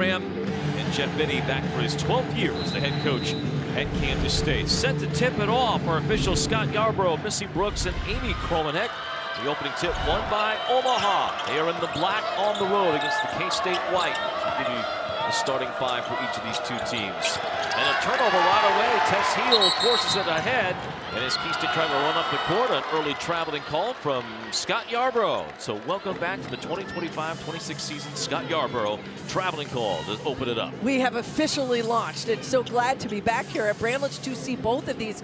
And Jeff Binney back for his 12th year as the head coach at Kansas State. Set to tip it off, our officials Scott Yarborough, Missy Brooks, and Amy Kromenheck. The opening tip won by Omaha. They are in the black on the road against the K-State white. We'll give you the starting five for each of these two teams. And a turnover right away. Tess Heel forces it ahead. And as K-State trying to run up the court, an early traveling call from Scott Yarborough. So welcome back to the 2025-26 season. Scott Yarborough, traveling call to open it up. We have officially launched, and so glad to be back here at Bramlage to see both of these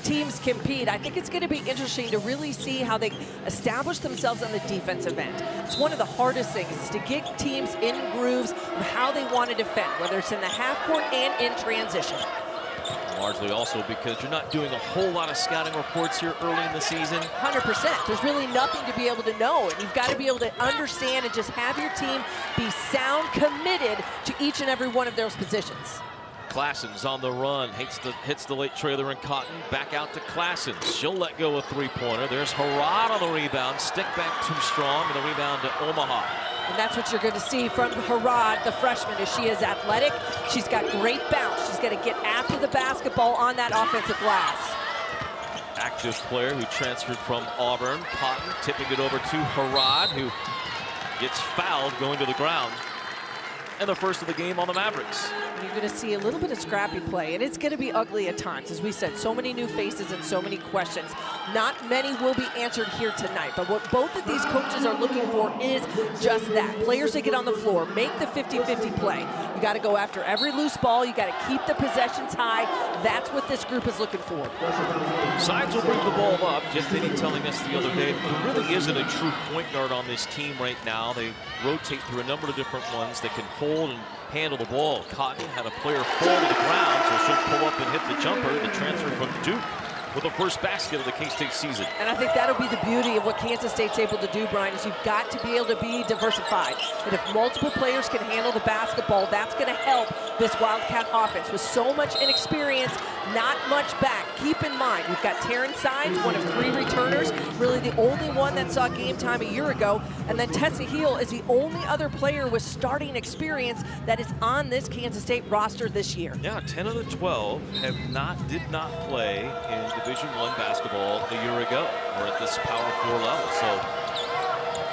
teams compete. I think it's going to be interesting to really see how they establish themselves on the defensive end. It's one of the hardest things is to get teams in grooves of how they want to defend, whether it's in the half court and in transition. Largely also because you're not doing a whole lot of scouting reports here early in the season. 100%. There's really nothing to be able to know, and you've got to be able to understand and just have your team be sound, committed to each and every one of those positions. Classens on the run, hits the late trailer and Cotton, back out to Classens. She'll let go a three-pointer. There's Harrod on the rebound, stick back too strong, and the rebound to Omaha. And that's what you're going to see from Harrod, the freshman, as she is athletic. She's got great bounce. She's going to get after the basketball on that offensive glass. Active player who transferred from Auburn. Cotton tipping it over to Harrod, who gets fouled going to the ground. And the first of the game on the Mavericks. You're going to see a little bit of scrappy play, and it's going to be ugly at times. As we said, so many new faces and so many questions. Not many will be answered here tonight, but what both of these coaches are looking for is just that. Players that get on the floor, make the 50-50 play. You got to go after every loose ball. You got to keep the possessions high. That's what this group is looking for. Sides will bring the ball up. Jeff Binney telling us the other day, there really isn't a true point guard on this team right now. They rotate through a number of different ones that can hold and handle the ball. Cotton had a player fall to the ground, so she'll pull up and hit the jumper. The transfer from Duke with the first basket of the K-State season. And I think that'll be the beauty of what Kansas State's able to do, Brian, is you've got to be able to be diversified. And if multiple players can handle the basketball, that's going to help this Wildcat offense. With so much inexperience, not much back. Keep in mind, we've got Taryn Sines, one of 3 returners, really the only one that saw game time a year ago. And then Tessa Heel is the only other player with starting experience that is on this Kansas State roster this year. Yeah, 10 of the 12 did not play in Division I basketball a year ago, or at this Power 4 level. So,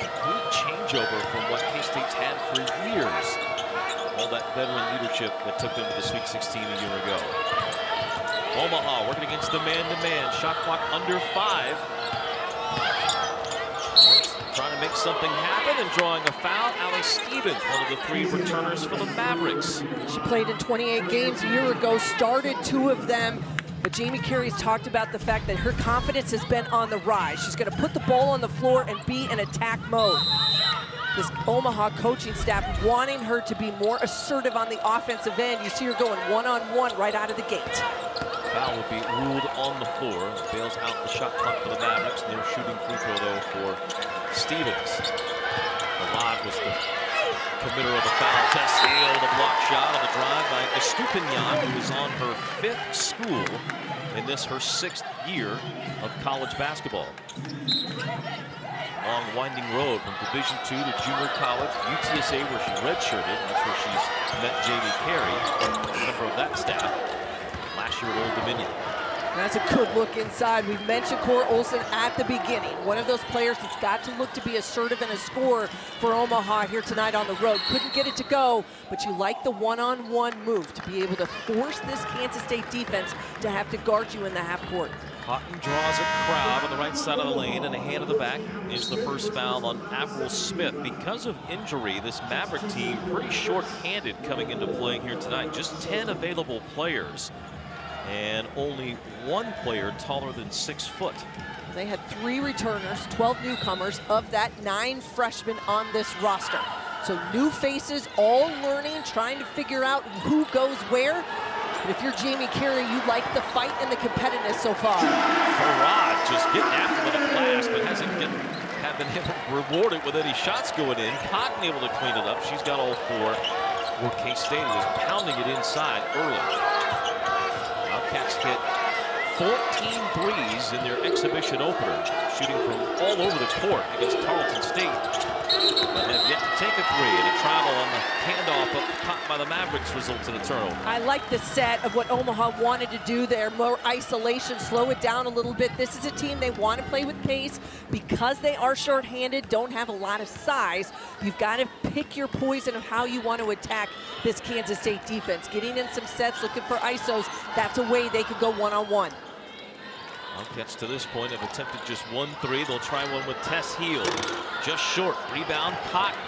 a complete changeover from what K-State's had for years. All that veteran leadership that took them to the Sweet 16 a year ago. Omaha working against the man-to-man. Shot clock under 5. Trying to make something happen and drawing a foul. Allie Stevens, one of the 3 returners for the Mavericks. She played in 28 games a year ago, started 2 of them. But Jamie Carey's talked about the fact that her confidence has been on the rise. She's going to put the ball on the floor and be in attack mode. This Omaha coaching staff wanting her to be more assertive on the offensive end. You see her going one-on-one right out of the gate. Foul will be ruled on the floor. Bails out the shot clock for the Mavericks. And they're shooting free throw though for Stevens. Harrod was the committer of the foul. Tess Heel, the block shot on the drive by Estupinian, who is on her 5th school in this, her 6th year of college basketball. Long winding road from Division II to junior college, UTSA where she redshirted. That's where she's met Jamie Carey, a member of that staff, last year at Old Dominion. That's a good look inside. We've mentioned Cora Olsen at the beginning. One of those players that's got to look to be assertive and a scorer for Omaha here tonight on the road. Couldn't get it to go, but you like the one-on-one move to be able to force this Kansas State defense to have to guard you in the half court. Cotton draws a crowd on the right side of the lane, and a hand of the back is the first foul on Avril Smith. Because of injury, this Maverick team pretty short-handed coming into play here tonight. Just 10 available players, and only 1 player taller than 6 foot. They had 3 returners, 12 newcomers. Of that, 9 freshmen on this roster. So new faces, all learning, trying to figure out who goes where. But if you're Jamie Carey, you like the fight and the competitiveness so far. Harrod just getting after the glass, but hasn't been rewarded with any shots going in. Cotton able to clean it up. She's got all 4. Where K-State was pounding it inside early. Wildcats hit 14 threes in their exhibition opener, shooting from all over the court against Tarleton State. But have yet to take a 3, and a travel on the handoff up caught by the Mavericks results in a turnover. I like the set of what Omaha wanted to do there. More isolation, slow it down a little bit. This is a team they want to play with pace because they are shorthanded, don't have a lot of size. You've got to pick your poison of how you want to attack this Kansas State defense. Getting in some sets, looking for isos, that's a way they could go one-on-one. Wildcats to this point have attempted just 1-3. They'll try one with Tess Heel. Just short. Rebound, Cotton.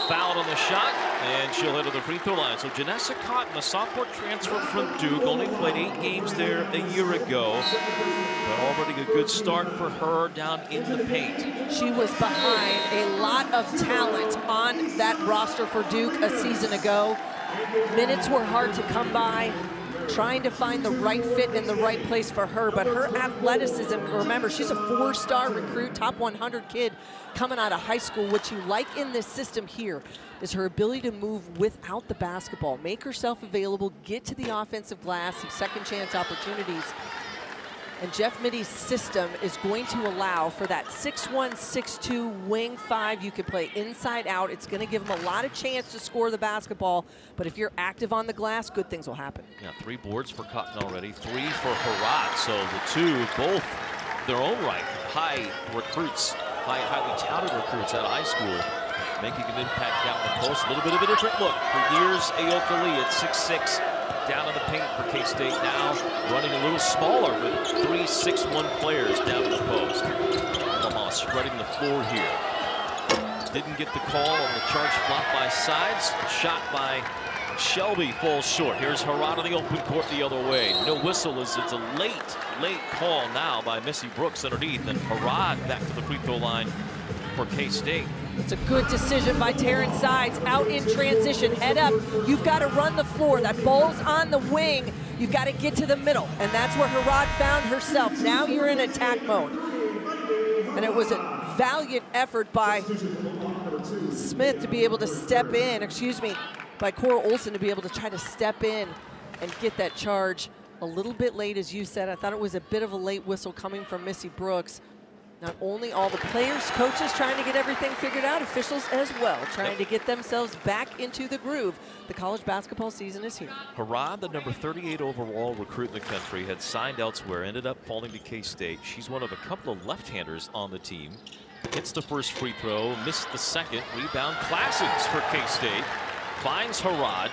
Fouled on the shot, and she'll head to the free throw line. So Janessa Cotton, a sophomore transfer from Duke, only played 8 games there a year ago. But already a good start for her down in the paint. She was behind a lot of talent on that roster for Duke a season ago. Minutes were hard to come by. Trying to find the right fit in the right place for her, but her athleticism, remember, she's a 4-star recruit, top 100 kid coming out of high school. What you like in this system here is her ability to move without the basketball, make herself available, get to the offensive glass, some second chance opportunities. And Jeff Mitty's system is going to allow for that 6'1", 6'2", wing 5. You can play inside out. It's going to give them a lot of chance to score the basketball. But if you're active on the glass, good things will happen. Yeah, 3 boards for Cotton already, 3 for Harrod. So the 2, both their own right, high recruits, highly touted recruits out of high school, making an impact down the post. A little bit of a different look. For years, Aoka Lee at 6'6", down in the paint for K-State, now running a little smaller with 3 6'1" players down in the post. Omaha spreading the floor here. Didn't get the call on the charge flop by Sides. Shot by Shelby falls short. Here's Harrod on the open court the other way. No whistle as it's a late call now by Missy Brooks underneath, and Harrod back to the free throw line for K-State. It's a good decision by Taryn Sides, out in transition, head up. You've got to run the floor. That ball's on the wing. You've got to get to the middle, and that's where Harrod found herself. Now you're in attack mode. And it was a valiant effort by Smith to be able to step in, by Cora Olson to be able to try to step in and get that charge a little bit late, as you said. I thought it was a bit of a late whistle coming from Missy Brooks. Not only all the players, coaches trying to get everything figured out, officials as well, trying to get themselves back into the groove. The college basketball season is here. Harrod, the number 38 overall recruit in the country, had signed elsewhere, ended up falling to K-State. She's one of a couple of left-handers on the team. Hits the first free throw, missed the second. Rebound, Classens for K-State. Finds Harrod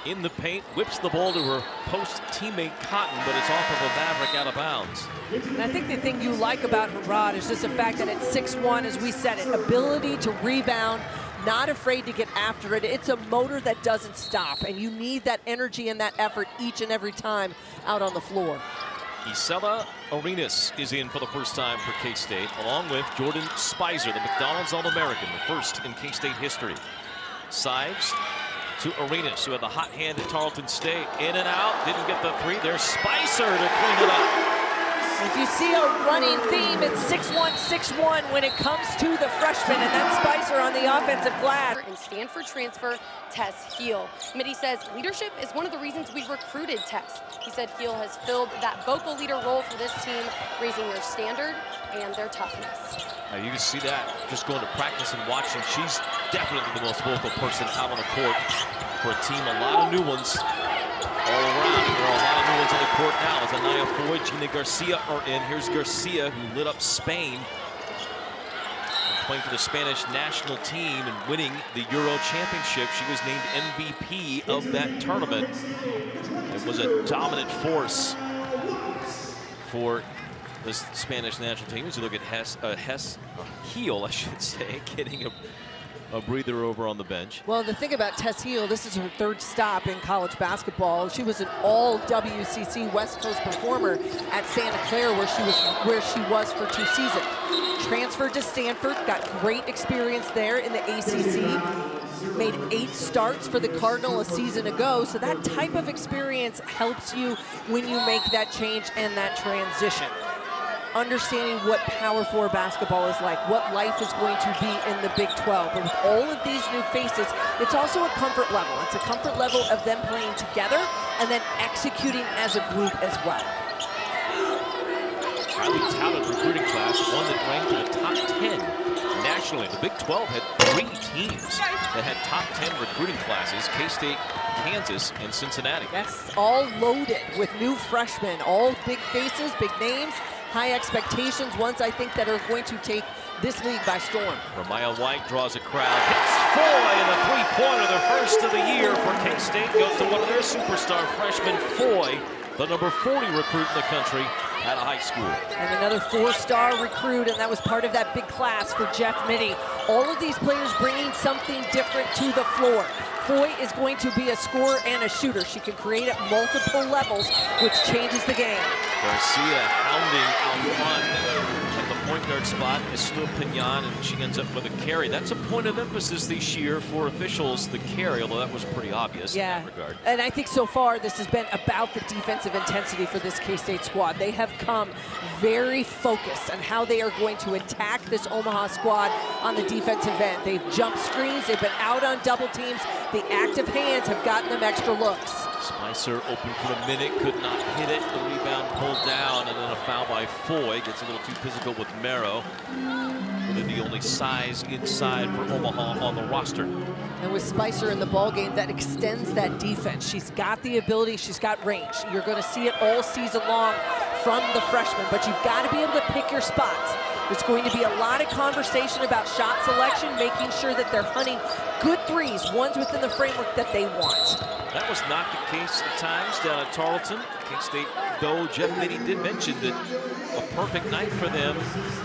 in the paint, whips the ball to her post teammate Cotton, but it's off of a Maverick out of bounds. And I think the thing you like about Harrod is just the fact that at 6'1", as we said it, ability to rebound, not afraid to get after it. It's a motor that doesn't stop, and you need that energy and that effort each and every time out on the floor. Isela Arenas is in for the first time for K-State, along with Jordan Spicer, the McDonald's All-American, the first in K-State history. Sides to Arenas, who had the hot hand at Tarleton State. In and out, didn't get the 3. There's Spicer to clean it up. If you see a running theme, it's 6'1", 6'1" when it comes to the freshman, and that's Spicer on the offensive glass. And Stanford transfer Tess Heel. Mitty says leadership is one of the reasons we recruited Tess. He said Heel has filled that vocal leader role for this team, raising their standard and their toughness. Now you can see that just going to practice and watching. She's definitely the most vocal person out on the court for a team. A lot of new ones all around. There are a lot of new ones on the court now as Anaya Foy, Gina Garcia are in. Here's Garcia, who lit up Spain, playing for the Spanish national team and winning the Euro Championship. She was named MVP of that tournament. It was a dominant force for the Spanish national team. As you look at Heel, I should say, getting a breather over on the bench. Well, the thing about Tess Heel, this is her 3rd stop in college basketball. She was an all WCC West Coast performer at Santa Clara, where she was for 2 seasons. Transferred to Stanford, got great experience there in the ACC. Made 8 starts for the Cardinal a season ago, so that type of experience helps you when you make that change and that transition. Understanding what Power 4 basketball is like, what life is going to be in the Big 12. But with all of these new faces, it's also a comfort level. It's a comfort level of them playing together and then executing as a group as well. Highly talented recruiting class, one that ranked in the top 10 nationally. The Big 12 had 3 teams that had top 10 recruiting classes: K-State, Kansas, and Cincinnati. Yes, all loaded with new freshmen, all big faces, big names, high expectations, ones I think that are going to take this league by storm. Ramaya White draws a crowd, hits Foy in a three-pointer, the first of the year for K-State. Goes to one of their superstar freshmen, Foy, the number 40 recruit in the country at a high school. And another 4-star recruit, and that was part of that big class for Jeff Mittie. All of these players bringing something different to the floor. Foy is going to be a scorer and a shooter. She can create at multiple levels, which changes the game. Garcia hounding out front at the point guard spot is Stupinian, and she ends up with a carry. That's a point of emphasis this year for officials, the carry, although that was pretty obvious in that regard. And I think so far this has been about the defensive intensity for this K-State squad. They have come very focused on how they are going to attack this Omaha squad on the defensive end. They've jumped screens, they've been out on double teams. The active hands have gotten them extra looks. Spicer open for a minute, could not hit it. The rebound pulled down, and then a foul by Foy. Gets a little too physical with Merrow. Really the only size inside for Omaha on the roster. And with Spicer in the ballgame, that extends that defense. She's got the ability, she's got range. You're going to see it all season long from the freshman, but you've got to be able to pick your spots. There's going to be a lot of conversation about shot selection, making sure that they're hunting good threes, ones within the framework that they want. That was not the case at times down at Tarleton. K-State, though, Jeff Mittie did mention that a perfect night for them,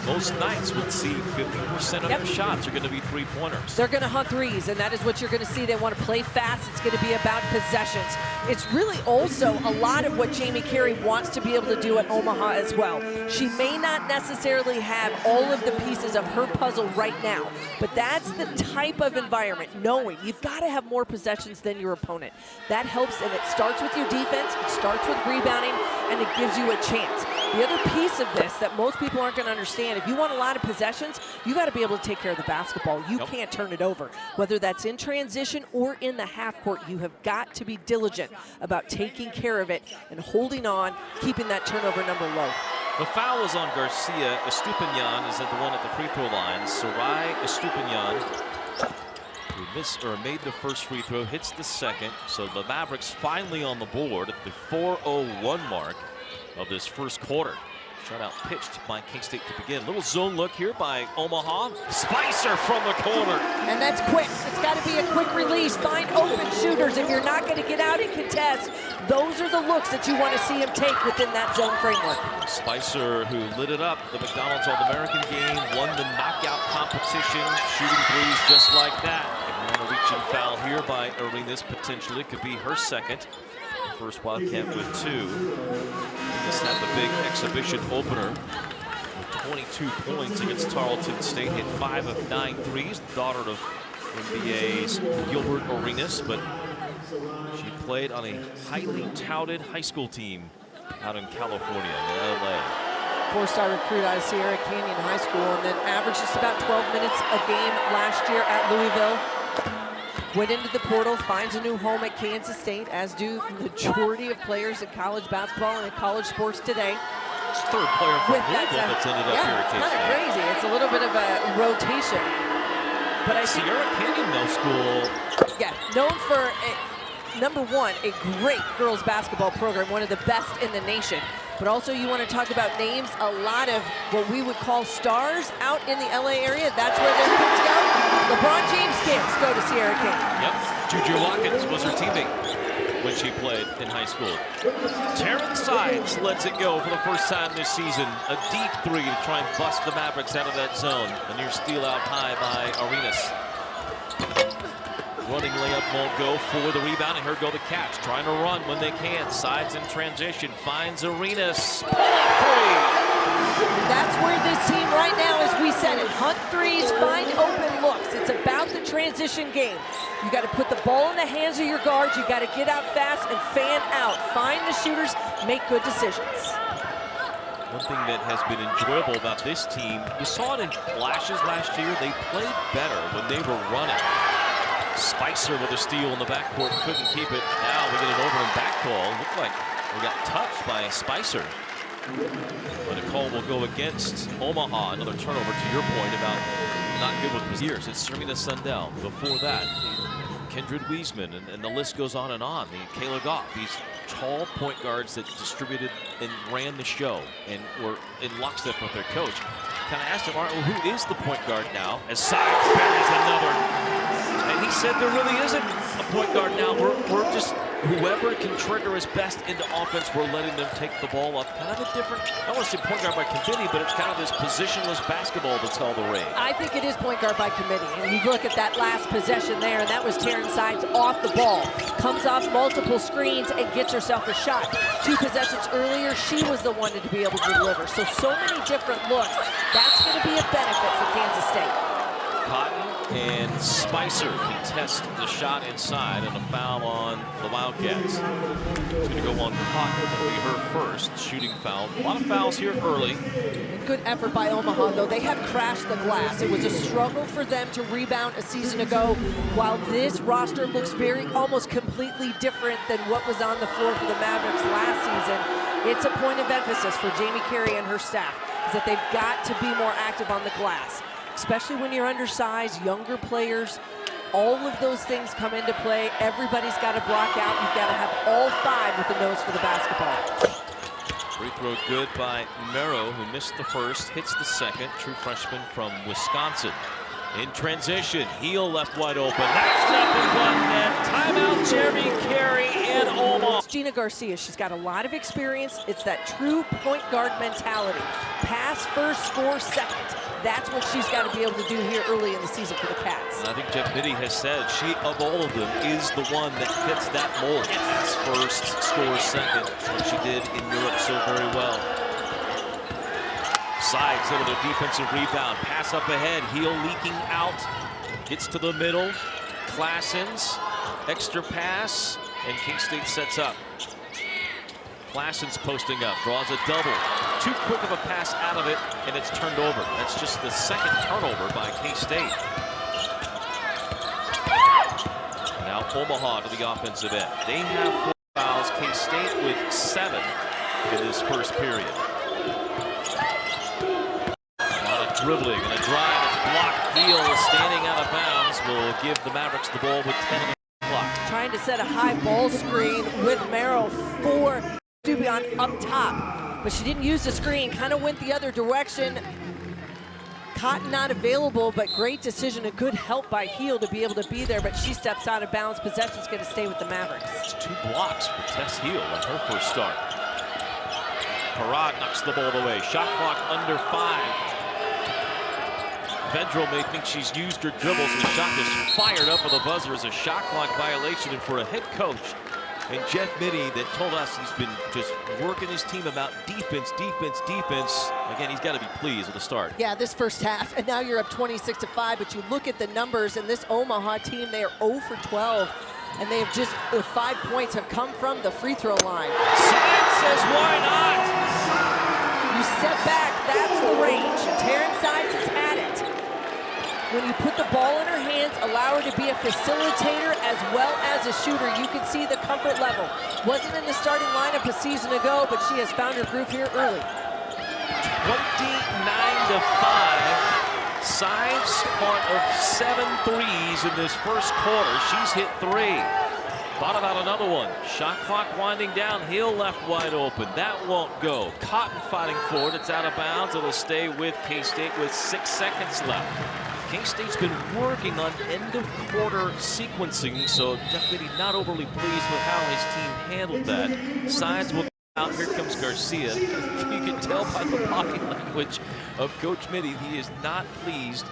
most nights would see 50% of their shots are going to be three-pointers. They're going to hunt threes, and that is what you're going to see. They want to play fast. It's going to be about possessions. It's really also a lot of what Jamie Carey wants to be able to do at Omaha as well. She may not necessarily have all of the pieces of her puzzle right now, but that's the type of environment, knowing you've got to have more possessions than your opponent. That helps, and it starts with your defense, it starts with rebounding, and it gives you a chance. The other piece of this that most people aren't going to understand, if you want a lot of possessions, you got to be able to take care of the basketball. You can't turn it over. Whether that's in transition or in the half court, you have got to be diligent about taking care of it and holding on, keeping that turnover number low. The foul was on Garcia. Estupinian is at the one at the free throw line. Sarai Estupinian, who made the first free throw, hits the second. So the Mavericks finally on the board at the 4:01 mark of this first quarter. Shutout pitched by K-State to begin. Little zone look here by Omaha. Spicer from the corner. And that's quick. It's got to be a quick release. Find open shooters. If you're not going to get out and contest, those are the looks that you want to see him take within that zone framework. Spicer, who lit it up the McDonald's All-American game, won the knockout competition, shooting threes just like that. And a reaching foul here by Arenas, potentially. Could be her second. First Wildcat with 2. This had the big exhibition opener with 22 points against Tarleton State. Hit 5 of 9 threes. Daughter of NBA's Gilbert Arenas, but she played on a highly touted high school team out in California, in LA. 4-star recruit out of Sierra Canyon High School, and then averaged just about 12 minutes a game last year at Louisville. Went into the portal, finds a new home at Kansas State, as do the majority of players in college basketball and in college sports today. It's third player from Louisville that's ended up here at Kansas State. It's kind of crazy. It's a little bit of a rotation. But I think Sierra Canyon Middle School. Yeah, known for, number one, a great girls basketball program, one of the best in the nation. But also you want to talk about names, a lot of what we would call stars out in the LA area. That's where their kids go. LeBron James kids go to Sierra Canyon. Yep, Juju Watkins was her teammate when she played in high school. Taryn Sides lets it go for the first time this season. A deep three to try and bust the Mavericks out of that zone. A near steal out high by Arenas. Running layup won't go for the rebound, and her go the catch. Trying to run when they can. Sides in transition, finds Arenas. Pull up three. That's where this team right now, as we said it, hunt threes, find open looks. It's about the transition game. You got to put the ball in the hands of your guards. You got to get out fast and fan out. Find the shooters, make good decisions. One thing that has been enjoyable about this team, you saw it in flashes last year. They played better when they were running. Spicer with a steal in the backcourt, couldn't keep it. Now we get an over and back call. Looked like we got touched by Spicer. But a call will go against Omaha. Another turnover, to your point about not good with his years. It's Serena Sundell. Before that, Kindred Wiesman, and the list goes on and on. The Kayla Goff, these tall point guards that distributed and ran the show and were in lockstep with their coach. Kind of asked him, all right, well, who is the point guard now? As Sides buries another. And he said there really isn't a point guard now. We're just, whoever can trigger us best into offense, we're letting them take the ball up. Kind of a different, I don't want to say point guard by committee, but it's kind of this positionless basketball that's all the rage. I think it is point guard by committee. And you look at that last possession there, and that was Taryn Sides off the ball. Comes off multiple screens and gets herself a shot. 2 possessions earlier, she was the one to be able to deliver. So many different looks. That's going to be a benefit for Kansas State. Cotton and Spicer contest the shot inside, and a foul on the Wildcats. It's going to go on Cotton. That'll be her first shooting foul. A lot of fouls here early. Good effort by Omaha, though. They have crashed the glass. It was a struggle for them to rebound a season ago, while this roster looks almost completely different than what was on the floor for the Mavericks last season. It's a point of emphasis for Jamie Carey and her staff, is that they've got to be more active on the glass. Especially when you're undersized, younger players, all of those things come into play. Everybody's got to block out. You've got to have all 5 with the nose for the basketball. Free throw good by Merrow, who missed the first, hits the second. True freshman from Wisconsin. In transition, heel left wide open. That's nothing but net. Timeout, Jeremy Carey and Omaha. Gina Garcia, she's got a lot of experience. It's that true point guard mentality. Pass first, score second. That's what she's got to be able to do here early in the season for the Cats. And I think Jeff Biddy has said she, of all of them, is the one that fits that mold. Pass first, score second. What she did in Europe so very well. Sides able to defensive rebound. Pass up ahead. Heel leaking out. Gets to the middle. Classens. Extra pass. And K-State sets up. Classens posting up. Draws a double. Too quick of a pass out of it, and it's turned over. That's just the second turnover by K-State. Now Omaha to the offensive end. They have 4 fouls. K-State with 7 in this first period. Dribbling and a drive. It's blocked. Heel standing out of bounds will give the Mavericks the ball with 10 on the clock. Trying to set a high ball screen with Merrow for Dubion up top, but she didn't use the screen. Kind of went the other direction. Cotton not available, but great decision. A good help by Heel to be able to be there, but she steps out of bounds. Possession's going to stay with the Mavericks. It's 2 blocks for Tess Heel on her first start. Parad knocks the ball away. Shot clock under 5. Vendrell may think she's used her dribbles, and the shot just fired up with a buzzer as a shot clock violation. And for a head coach and Jeff Mitty that told us he's been just working his team about defense, again, he's got to be pleased with the start. Yeah, this first half, and now you're up 26-5, but you look at the numbers, and this Omaha team, they are 0 for 12, and they have just, the 5 points have come from the free throw line. Sides says, why not? You step back, that's the range. Taryn Sides is at it. When you put the ball in her hands, allow her to be a facilitator as well as a shooter, you can see the comfort level. Wasn't in the starting lineup a season ago, but she has found her groove here early. 29-5. Sides part of 7 threes in this first quarter. She's hit 3. Thought about another one. Shot clock winding down. Hill left wide open. That won't go. Cotton fighting for it. It's out of bounds. It'll stay with K-State with 6 seconds left. K-State's been working on end-of-quarter sequencing, so definitely not overly pleased with how his team handled that. Sides will come out. Here comes Garcia. You can tell by the body language of Coach Mitty, he is not pleased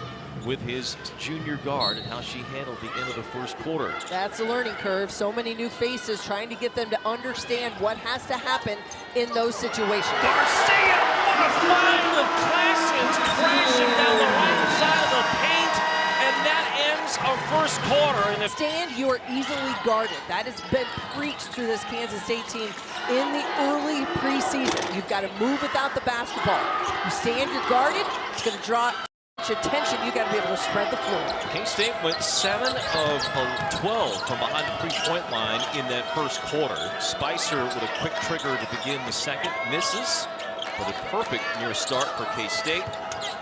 with his junior guard and how she handled the end of the first quarter. That's a learning curve. So many new faces trying to get them to understand what has to happen in those situations. Garcia, what a find with Classens crashing down the right side of the paint, and that ends our first quarter. And if stand, you are easily guarded. That has been preached through this Kansas State team in the early preseason. You've got to move without the basketball. You stand, you're guarded. It's going to draw attention. You got to be able to spread the floor. K-State went 7 of 12 from behind the three-point line in that first quarter. Spicer with a quick trigger to begin the second, misses. But a perfect near start for K-State,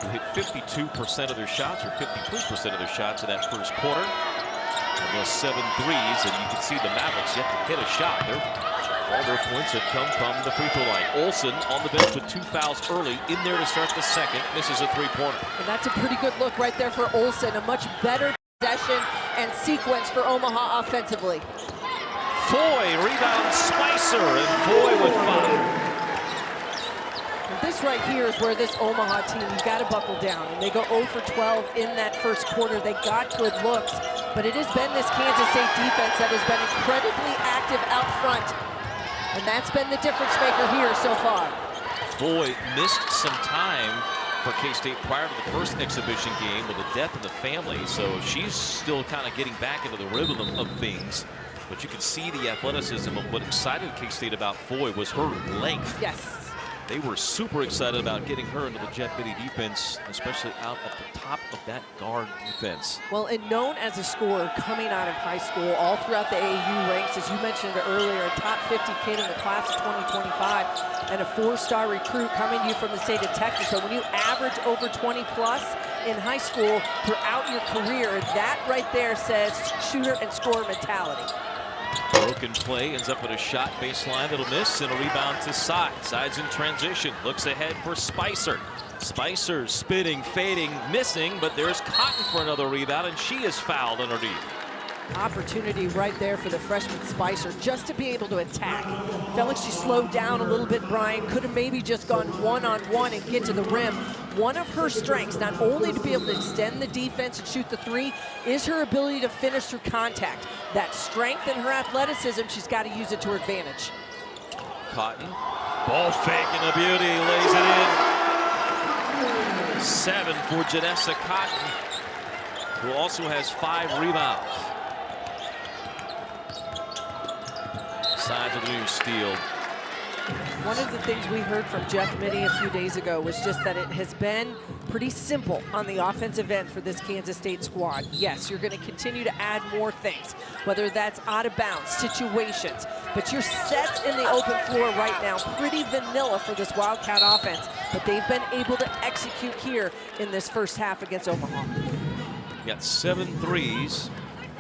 who hit 52% of their shots, or 53% of their shots in that first quarter. And those 7 threes, and you can see the Mavericks yet to hit a shot. All their points have come from the free throw line. Olsen on the bench with 2 fouls early, in there to start the second, misses a three-pointer. And that's a pretty good look right there for Olsen. A much better possession and sequence for Omaha offensively. Foy rebounds Spicer, and Foy with 5. This right here is where this Omaha team, you got to buckle down. And they go 0 for 12 in that first quarter. They got good looks, but it has been this Kansas State defense that has been incredibly active out front. And that's been the difference maker here so far. Foy missed some time for K-State prior to the first exhibition game with a death in the family, so she's still kind of getting back into the rhythm of things. But you can see the athleticism of what excited K-State about Foy was her length. Yes. They were super excited about getting her into the Jet Mini defense, especially out at the top of that guard defense. Well, and known as a scorer coming out of high school, all throughout the AAU ranks, as you mentioned earlier, a top 50 kid in the class of 2025, and a 4-star recruit coming to you from the state of Texas. So when you average over 20 plus in high school throughout your career, that right there says shooter and scorer mentality. Broken play, ends up with a shot baseline that'll miss, and a rebound to Side. Side's in transition, looks ahead for Spicer. Spicer spinning, fading, missing, but there's Cotton for another rebound, and she is fouled underneath. Opportunity right there for the freshman Spicer just to be able to attack. Felt like she slowed down a little bit, Brian. Could have maybe just gone one-on-one and get to the rim. One of her strengths, not only to be able to extend the defense and shoot the three, is her ability to finish through contact. That strength and her athleticism, she's got to use it to her advantage. Cotton, ball fake and a beauty, lays it in. 7 for Janessa Cotton, who also has 5 rebounds. Sides of the new steal. One of the things we heard from Jeff Mittie a few days ago was just that it has been pretty simple on the offensive end for this Kansas State squad. Yes, you're going to continue to add more things, whether that's out of bounds situations, but your sets in the open floor right now, pretty vanilla for this Wildcat offense, but they've been able to execute here in this first half against Omaha. Got 7 threes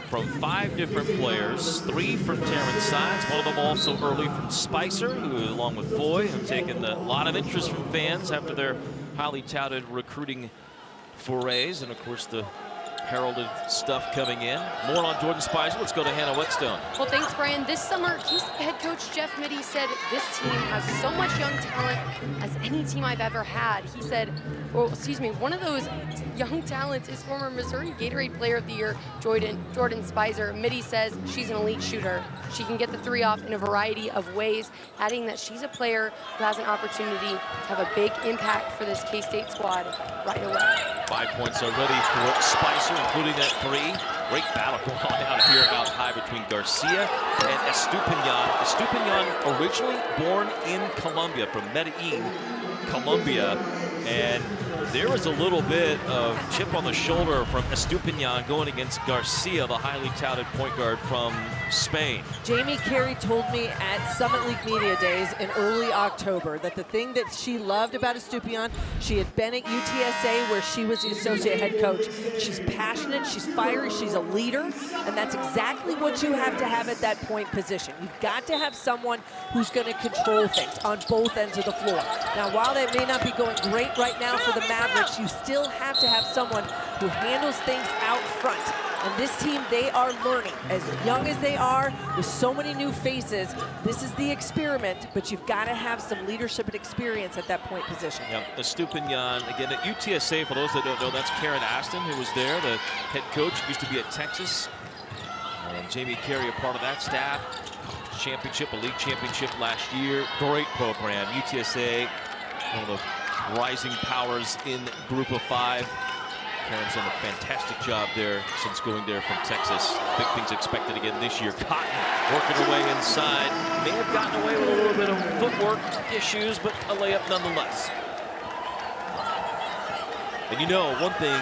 from 5 different players, 3 from Terrence Sides, one of them also early from Spicer, who, along with Foy, have taken a lot of interest from fans after their highly touted recruiting forays, and of course the heralded stuff coming in. More on Jordan Spicer. Let's go to Hannah Whetstone. Well, thanks, Brian. This summer, K-State head coach Jeff Mittie said this team has so much young talent as any team I've ever had. He said, well, excuse me, one of those young talents is former Missouri Gatorade Player of the Year, Jordan Spicer. Mittie says she's an elite shooter. She can get the 3 off in a variety of ways, adding that she's a player who has an opportunity to have a big impact for this K-State squad right away. 5 points already for Spicer, including that 3. Great battle going on out here out high between Garcia and Estupinian. Estupinian originally born in Colombia, from Medellin, Colombia, and there was a little bit of chip on the shoulder from Estupinian going against Garcia, the highly touted point guard from Spain. Jamie Carey told me at Summit League Media Days in early October that the thing that she loved about Estupinian, she had been at UTSA where she was the associate head coach. She's passionate, she's fiery, she's a leader, and that's exactly what you have to have at that point position. You've got to have someone who's going to control things on both ends of the floor. Now, while that may not be going great right now for the Mavericks, you still have to have someone who handles things out front. And this team, they are learning. As young as they are, with so many new faces, this is the experiment, but you've got to have some leadership and experience at that point position. Yep, Estupinian, again, at UTSA, for those that don't know, that's Karen Aston, who was there, the head coach, used to be at Texas. And Jamie Carey, a part of that staff. Championship, a league championship last year. Great program. UTSA, one of the rising powers in Group of 5. Karen's done a fantastic job there since going there from Texas. Big things expected again this year. Cotton working her way inside. May have gotten away with a little bit of footwork issues, but a layup nonetheless. And you know, one thing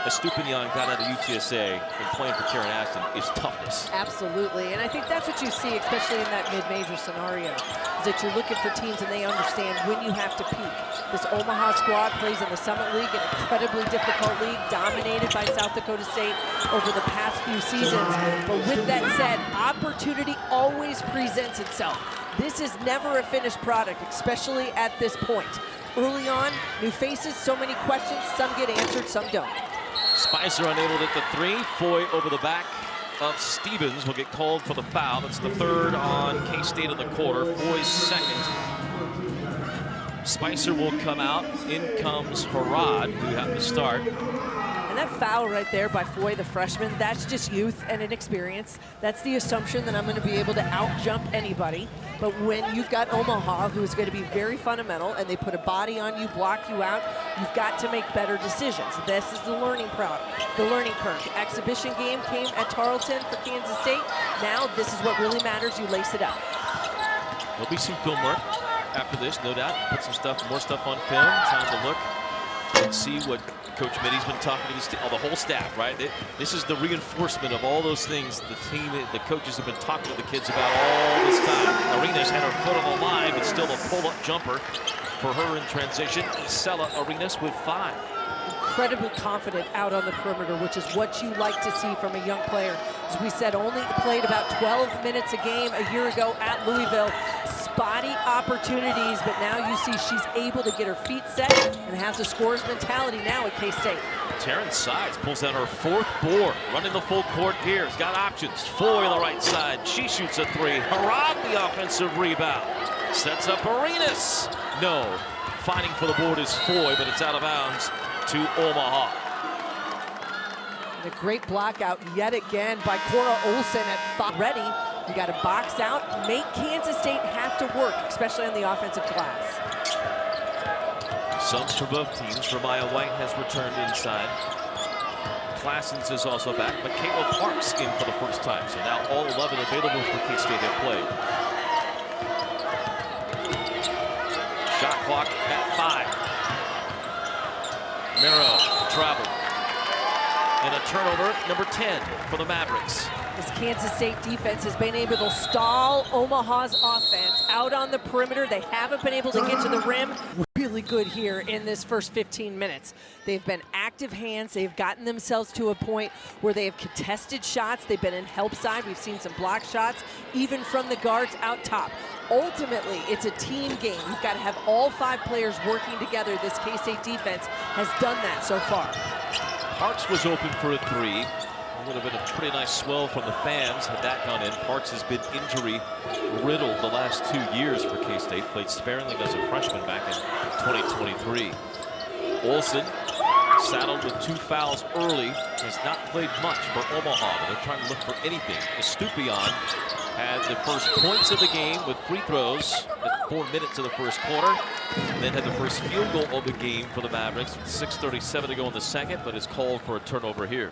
Estupinian got out of UTSA and playing for Karen Ashton is toughness. Absolutely, and I think that's what you see, especially in that mid-major scenario, is that you're looking for teams and they understand when you have to peak. This Omaha squad plays in the Summit League, an incredibly difficult league, dominated by South Dakota State over the past few seasons. But with that said, opportunity always presents itself. This is never a finished product, especially at this point. Early on, new faces, so many questions, some get answered, some don't. Spicer unable to hit the three. Foy over the back of Stevens will get called for the foul. That's the third on K-State in the quarter. Foy's second. Spicer will come out. In comes Harad, who have to start. And that foul right there by Foy, the freshman, that's just youth and inexperience. That's the assumption that I'm going to be able to out-jump anybody. But when you've got Omaha, who is going to be very fundamental, and they put a body on you, block you out, you've got to make better decisions. This is the learning curve. The exhibition game came at Tarleton for Kansas State. Now this is what really matters. You lace it up. There'll be some film work after this, no doubt. Put some stuff, more stuff on film. Time to look and see what Coach Mitty's been talking to the whole staff, right? This is the reinforcement of all those things the coaches have been talking to the kids about all this time. Arenas had her foot on the line, but still a pull-up jumper for her in transition. Isela Arenas with 5. Incredibly confident out on the perimeter, which is what you like to see from a young player. As we said, only played about 12 minutes a game a year ago at Louisville. Spotty opportunities, but now you see she's able to get her feet set and has a scorer's mentality now at K-State. Terrence Sides pulls down her 4th board, running the full court here. He's got options. Foy on the right side. She shoots a 3. Harad the offensive rebound. Sets up Arenas. No. Fighting for the board is Foy, but it's out of bounds to Omaha. And a great block out yet again by Cora Olsen at ready. You got to box out, make Kansas State have to work, especially on the offensive glass. Subs for both teams. Ramaya White has returned inside. Classens is also back, but Kayla Parks in for the first time. So now all 11 available for K-State have played. Shot clock at 5. Mero traveled. And a turnover, number 10 for the Mavericks. This Kansas State defense has been able to stall Omaha's offense out on the perimeter. They haven't been able to get to the rim. Really good here in this first 15 minutes. They've been active hands. They've gotten themselves to a point where they have contested shots. They've been in help side. We've seen some block shots, even from the guards out top. Ultimately, it's a team game. You've got to have all 5 players working together. This K-State defense has done that so far. Parks was open for a 3. It would have been a pretty nice swell from the fans had that gone in. Parks has been injury riddled the last 2 years for K-State. Played sparingly as a freshman back in 2023. Olsen, saddled with 2 fouls early, has not played much for Omaha. They're trying to look for anything. Estupiñán had the first points of the game with free throws at 4 minutes of the first quarter. And then had the first field goal of the game for the Mavericks with 6:37 to go in the second, but is called for a turnover here.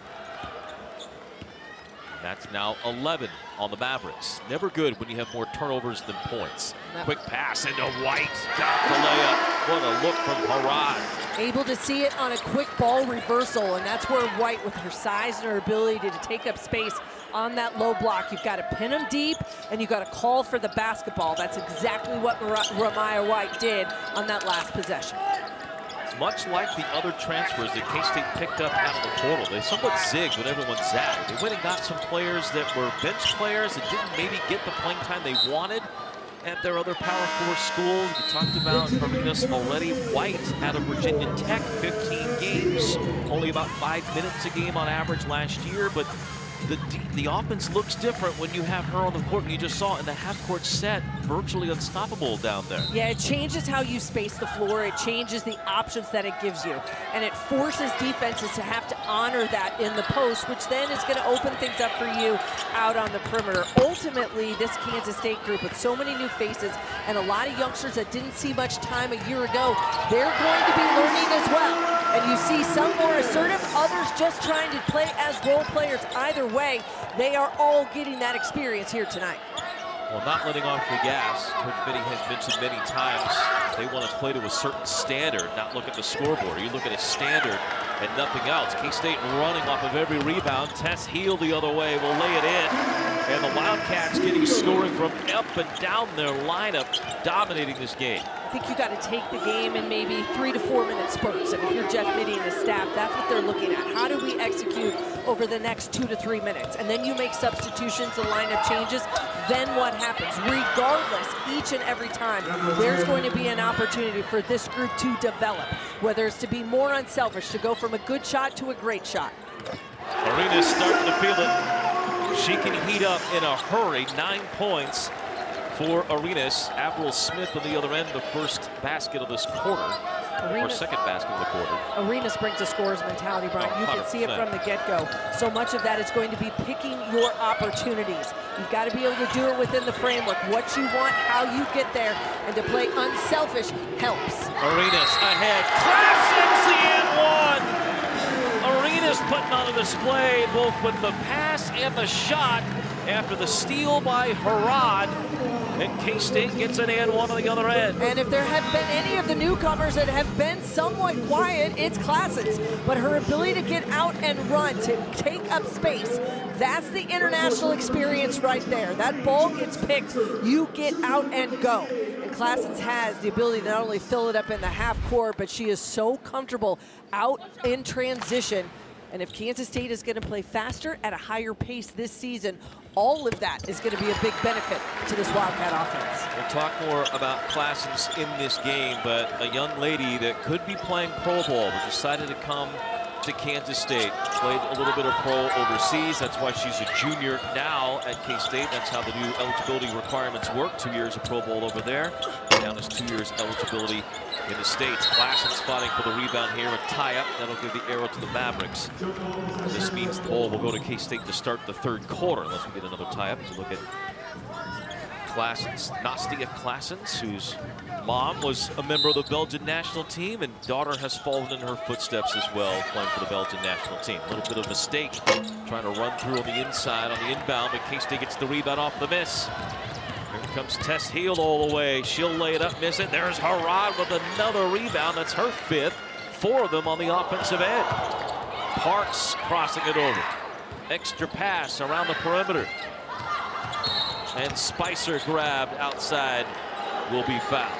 That's now 11 on the Mavericks. Never good when you have more turnovers than points. Quick pass into White. Got the layup. What a look from Harad. Able to see it on a quick ball reversal, and that's where White, with her size and her ability to take up space on that low block, you've got to pin them deep, and you've got to call for the basketball. That's exactly what Ramaya White did on that last possession. Much like the other transfers that K-State picked up out of the portal, they somewhat zigged when everyone zagged. They went and got some players that were bench players that didn't maybe get the playing time they wanted at their other Power 4 schools. We talked about Arenas already. White out of Virginia Tech, 15 games, only about 5 minutes a game on average last year, but the offense looks different when you have her on the court, and you just saw in the half-court set, virtually unstoppable down there. Yeah, it changes how you space the floor. It changes the options that it gives you, and it forces defenses to have to honor that in the post, which then is going to open things up for you out on the perimeter. Ultimately, this Kansas State group with so many new faces and a lot of youngsters that didn't see much time a year ago, they're going to be learning as well. And you see some more assertive, others just trying to play as role players. Either way, they are all getting that experience here tonight. Well, not letting off the gas. Coach Mitty has mentioned many times they want to play to a certain standard, not look at the scoreboard. You look at a standard and nothing else. K-State running off of every rebound. Tess Heel the other way will lay it in. And the Wildcats getting scoring from up and down their lineup, dominating this game. I think you got to take the game in maybe 3 to 4 minute spurts. And if you're Jeff Mittie and his staff, that's what they're looking at. How do we execute over the next 2 to 3 minutes? And then you make substitutions, the lineup changes. Then what happens? Regardless, each and every time, there's going to be an opportunity for this group to develop, whether it's to be more unselfish, to go from a good shot to a great shot. Arena's starting to feel it. She can heat up in a hurry. 9 points for Arenas. Avril Smith on the other end, the first basket of this quarter, or second basket of the quarter. Arenas brings a scorer's mentality, Brian. You can see it from the get-go. So much of that is going to be picking your opportunities. You've got to be able to do it within the framework. What you want, how you get there, and to play unselfish helps. Arenas ahead. Classics the and one. Arenas putting on a display both with the pass and the shot after the steal by Harad. And K-State gets an and one on the other end. And if there have been any of the newcomers that have been somewhat quiet, it's Classens. But her ability to get out and run, to take up space, that's the international experience right there. That ball gets picked, you get out and go. And Classens has the ability to not only fill it up in the half court, but she is so comfortable out in transition. And if Kansas State is going to play faster at a higher pace this season, all of that is going to be a big benefit to this Wildcat offense. We'll talk more about Classens in this game, but a young lady that could be playing pro ball but decided to come to Kansas State. Played a little bit of pro overseas. That's why she's a junior now at K-State. That's how the new eligibility requirements work. 2 years of pro ball over there. Now there's 2 years eligibility in the States. Classens fighting for the rebound here. A tie-up. That'll give the arrow to the Mavericks. This means the ball will go to K-State to start the third quarter, unless we get another tie-up. To look at Classens, Nastia Classens, whose mom was a member of the Belgian national team, and daughter has fallen in her footsteps as well, playing for the Belgian national team. A little bit of mistake, trying to run through on the inside, on the inbound, but K-State gets the rebound off the miss. Here comes Tess Heel all the way. She'll lay it up, miss it. There's Harad with another rebound. That's her 5th. 4 of them on the offensive end. Parks crossing it over. Extra pass around the perimeter. And Spicer grabbed outside, will be fouled.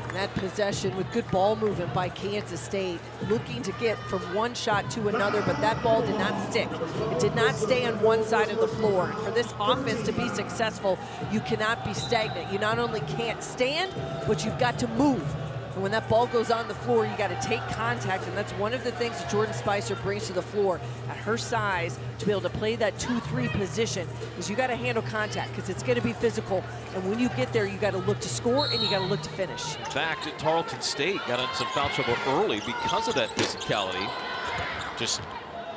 And that possession with good ball movement by Kansas State, looking to get from one shot to another, but that ball did not stick. It did not stay on one side of the floor. For this offense to be successful, you cannot be stagnant. You not only can't stand, but you've got to move. And when that ball goes on the floor, you got to take contact, and that's one of the things that Jordan Spicer brings to the floor. At her size, to be able to play that 2-3 position, is you got to handle contact, because it's going to be physical. And when you get there, you got to look to score, and you got to look to finish. In fact, at Tarleton State, got in some foul trouble early because of that physicality. Just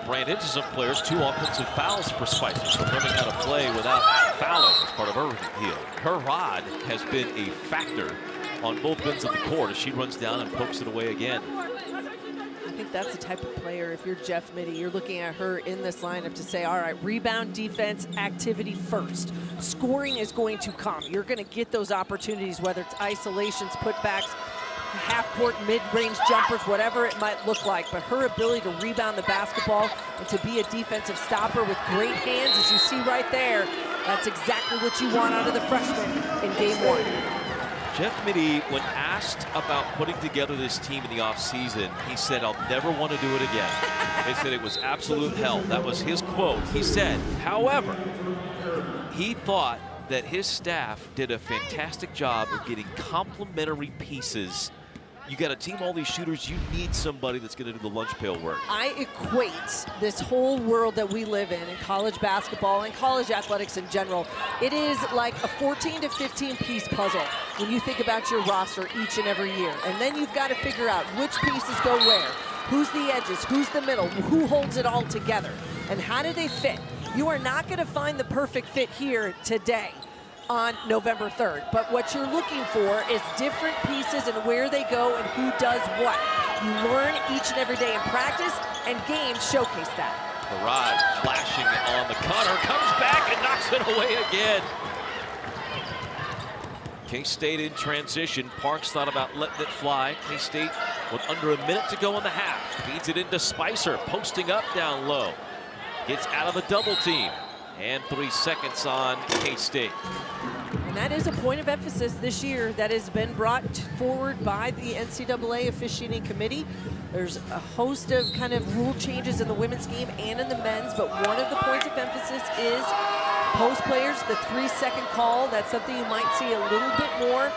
ran into some players. 2 offensive fouls for Spicer. So learning how to play without fouling as part of her heel. Her rod has been a factor on both ends of the court as she runs down and pokes it away again. I think that's the type of player, if you're Jeff Mittie, you're looking at her in this lineup to say, all right, rebound, defense, activity first. Scoring is going to come. You're going to get those opportunities, whether it's isolations, putbacks, half-court, mid-range jumpers, whatever it might look like. But her ability to rebound the basketball and to be a defensive stopper with great hands, as you see right there, that's exactly what you want out of the freshman in game 1. Jeff Mittie, when asked about putting together this team in the offseason, he said, I'll never want to do it again. They said it was absolute hell. That was his quote. He said, however, he thought that his staff did a fantastic job of getting complementary pieces. You got to team all these shooters, you need somebody that's going to do the lunch pail work. I equate this whole world that we live in college basketball and college athletics in general, it is like a 14 to 15 piece puzzle when you think about your roster each and every year. And then you've got to figure out which pieces go where, who's the edges, who's the middle, who holds it all together, and how do they fit. You are not going to find the perfect fit here today on November 3rd. But what you're looking for is different pieces and where they go and who does what. You learn each and every day in practice, and games showcase that. Harad flashing on the cutter, comes back and knocks it away again. K-State in transition. Parks thought about letting it fly. K-State with under a minute to go in the half. Feeds it into Spicer, posting up down low. Gets out of a double team. And 3 seconds on K-State. And that is a point of emphasis this year that has been brought forward by the NCAA officiating committee. There's a host of kind of rule changes in the women's game and in the men's, but one of the points of emphasis is post players, the 3-second call. That's something you might see a little bit more.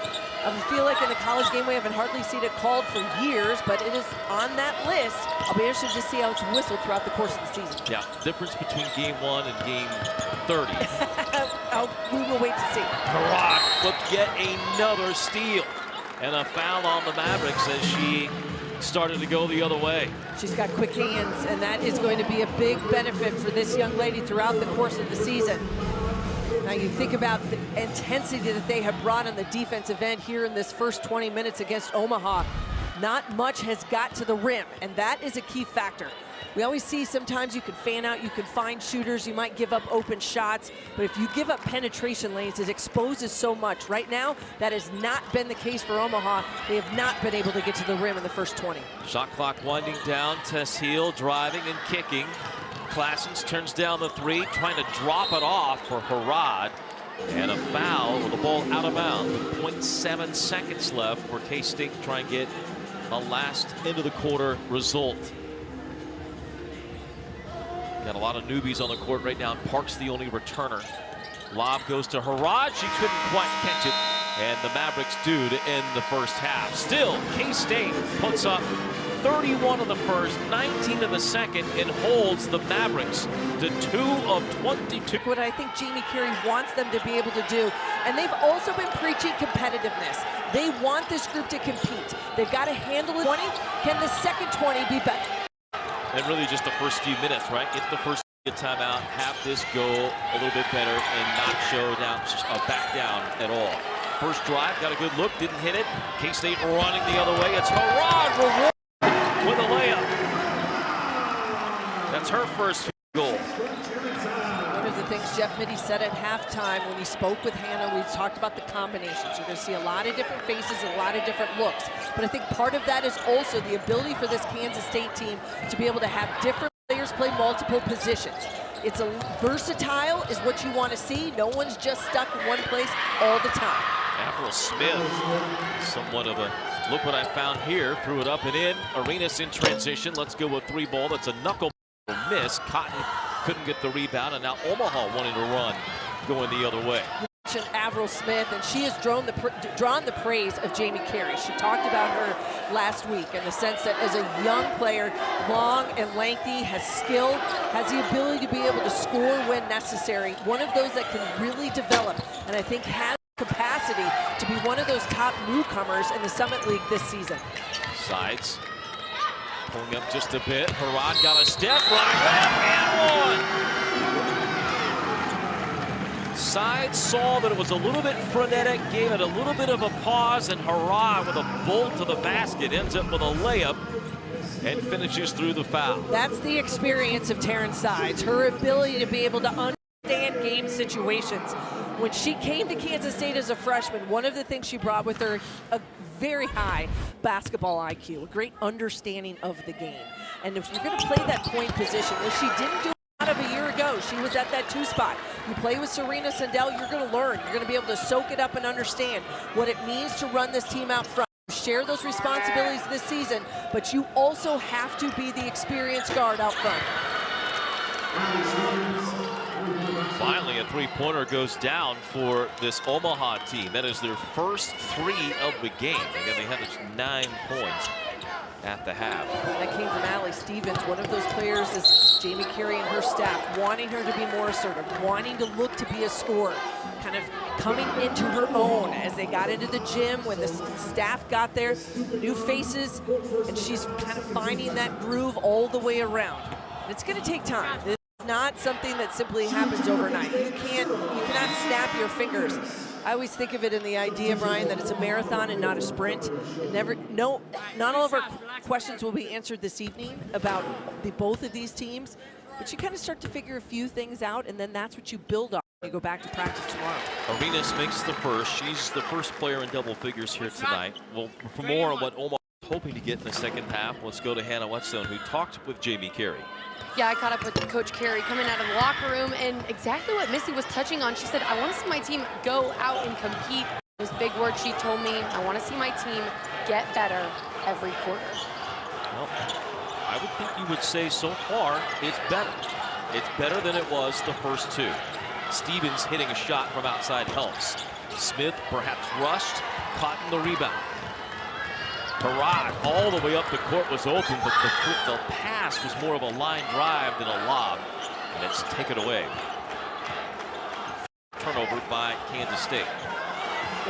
I feel like in the college game we haven't hardly seen it called for years, but it is on that list. I'll be interested to see how it's whistled throughout the course of the season. Yeah, difference between game 1 and game 30. We will wait to see. Karak with yet another steal. And a foul on the Mavericks as she started to go the other way. She's got quick hands, and that is going to be a big benefit for this young lady throughout the course of the season. Now you think about the intensity that they have brought on the defensive end here in this first 20 minutes against Omaha. Not much has got to the rim, and that is a key factor. We always see sometimes you can fan out, you can find shooters, you might give up open shots, but if you give up penetration lanes, it exposes so much. Right now, that has not been the case for Omaha. They have not been able to get to the rim in the first 20. Shot clock winding down. Tess Heel driving and kicking. Classens turns down the 3, trying to drop it off for Harad. And a foul with the ball out of bounds with 0.7 seconds left for K-State to try and get a last end of the quarter result. Got a lot of newbies on the court right now. Park's the only returner. Lob goes to Harad. She couldn't quite catch it. And the Mavericks do to end the first half. Still, K-State puts up 31 in the first, 19 in the second, and holds the Mavericks to 2 of 22. What I think Jamie Carey wants them to be able to do, and they've also been preaching competitiveness. They want this group to compete. They've got to handle it. 20. Can the second 20 be better? And really just the first few minutes, right? Get the first timeout, have this go a little bit better, and not show down, back down at all. First drive, got a good look, didn't hit it. K-State running the other way. It's Harad with a layup. That's her first goal. One of the things Jeff Mittie said at halftime when he spoke with Hannah, we talked about the combinations. You're going to see a lot of different faces, a lot of different looks. But I think part of that is also the ability for this Kansas State team to be able to have different players play multiple positions. It's a versatile is what you want to see. No one's just stuck in one place all the time. Avril Smith, somewhat of a look what I found here. Threw it up and in. Arenas in transition. Let's go with 3 ball. That's a knuckle miss. Cotton couldn't get the rebound, and now Omaha wanting to run, going the other way. You mentioned Avril Smith, and she has drawn the praise of Jamie Carey. She talked about her last week in the sense that as a young player, long and lengthy, has skill, has the ability to be able to score when necessary. One of those that can really develop, and I think has capacity to be one of those top newcomers in the Summit League this season. Sides. Pulling up just a bit. Harad got a step, running back, and one. Sides saw that it was a little bit frenetic, gave it a little bit of a pause, and Harad with a bolt to the basket ends up with a layup and finishes through the foul. That's the experience of Taryn Sides, her ability to be able to understand game situations. When she came to Kansas State as a freshman, one of the things she brought with her, a very high basketball IQ, a great understanding of the game. And if you're going to play that point position, which she didn't do a lot of a year ago, she was at that 2 spot. You play with Serena Sandell, you're going to learn. You're going to be able to soak it up and understand what it means to run this team out front. Share those responsibilities this season, but you also have to be the experienced guard out front. Finally, a 3-pointer goes down for this Omaha team. That is their first 3 of the game. Again, they had 9 points at the half. That came from Allie Stevens. One of those players is Jamie Carey and her staff, wanting her to be more assertive, wanting to look to be a scorer, kind of coming into her own as they got into the gym, when the staff got there, new faces, and she's kind of finding that groove all the way around. And it's going to take time. Not something that simply happens overnight. You cannot snap your fingers. I always think of it in the idea, Brian, that it's a marathon and not a sprint. Not all of our questions will be answered this evening about both of these teams, but you kind of start to figure a few things out, and then that's what you build on when you go back to practice tomorrow. Arenas makes the first. She's the first player in double figures here tonight. Well, for more on what Omaha hoping to get in the second half. Let's go to Hannah Whetstone, who talked with Jamie Carey. Yeah, I caught up with Coach Carey coming out of the locker room, and exactly what Missy was touching on. She said, I want to see my team go out and compete. Those big words she told me. I want to see my team get better every quarter. Well, I would think you would say so far it's better. It's better than it was the first two. Stevens hitting a shot from outside helps. Smith perhaps rushed, caught in the rebound. Harrod all the way up the court was open, but the pass was more of a line drive than a lob, and it's taken away. Turnover by Kansas State.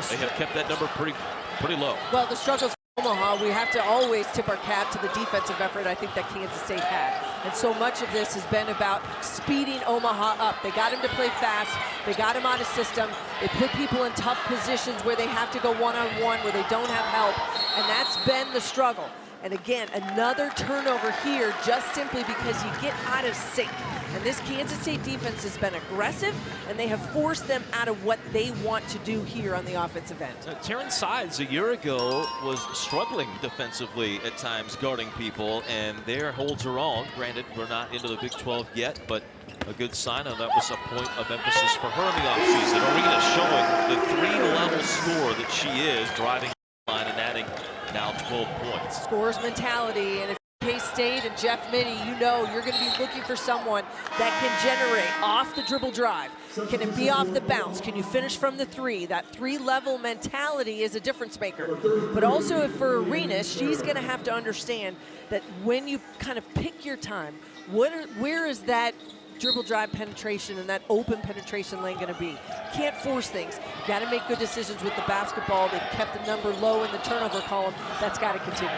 They have kept that number pretty low. Well, the struggles for Omaha, we have to always tip our cap to the defensive effort I think that Kansas State had. And so much of this has been about speeding Omaha up. They got him to play fast. They got him out of system. They put people in tough positions where they have to go one-on-one, where they don't have help. And that's been the struggle. And again, another turnover here just simply because you get out of sync. And this Kansas State defense has been aggressive, and they have forced them out of what they want to do here on the offensive end. Terrence Sides a year ago was struggling defensively at times, guarding people, and there holds her own. Granted, we're not into the Big 12 yet, but a good sign, and that was a point of emphasis for her in the offseason. Arena showing the three-level score that she is, driving the line and adding now 12 points. Scores mentality, and if K-State and Jeff Mitty, you know you're going to be looking for someone that can generate off the dribble drive. Can it be off the bounce? Can you finish from the three? That three-level mentality is a difference maker. But also for Arenas, she's going to have to understand that when you kind of pick your time, where is that dribble drive penetration and that open penetration lane going to be? Can't force things. Got to make good decisions with the basketball. They've kept the number low in the turnover column. That's got to continue.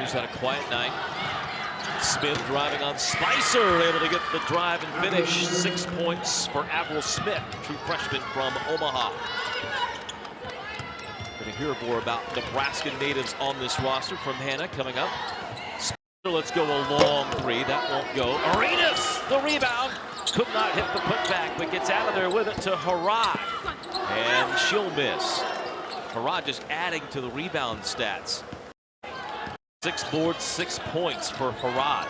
He's had a quiet night. Smith driving on Spicer, able to get the drive and finish. 6 points for Avril Smith, true freshman from Omaha. Going to hear more about Nebraska natives on this roster from Hannah coming up. Spicer, let's go a long three. That won't go. Arenas, the rebound. Could not hit the putback, but gets out of there with it to Harrod. And she'll miss. Harrod just adding to the rebound stats. 6 boards, 6 points for Harrod.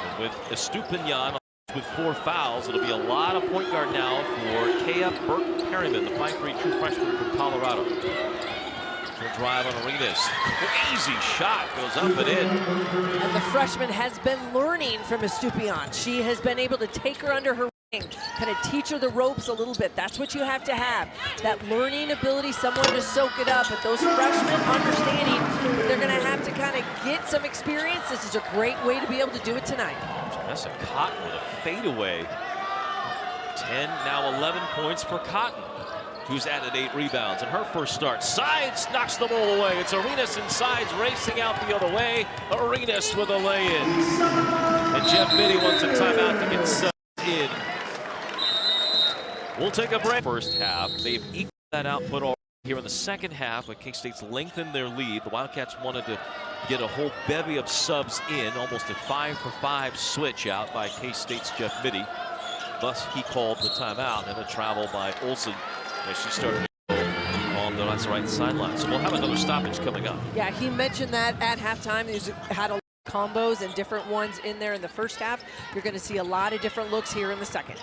And with Estupinian with 4 fouls, it'll be a lot of point guard now for Kea Burke-Perryman, the 5'3" true freshman from Colorado. She'll drive on Arenas. Crazy shot, goes up and in. And the freshman has been learning from Estupinian. She has been able to take her under her wing, kind of teach her the ropes a little bit. That's what you have to have. That learning ability, someone to soak it up. But those freshmen understanding that they're going to have to kind of get some experience. This is a great way to be able to do it tonight. Janessa Cotton with a fadeaway. 10, now 11 points for Cotton, who's added 8 rebounds in her first start. Sides knocks the ball away. It's Arenas and Sides racing out the other way. Arenas with a lay-in. And Jeff Mitty wants a timeout to get set in. We'll take a break. First half, they've equaled that output already here in the second half, but K-State's lengthened their lead. The Wildcats wanted to get a whole bevy of subs in, almost a 5-for-5 switch out by K-State's Jeff Mitty. Thus, he called the timeout, and a travel by Olsen as she started on the right sideline. So we'll have another stoppage coming up. Yeah, he mentioned that at halftime. He's had a lot of combos and different ones in there in the first half. You're going to see a lot of different looks here in the second.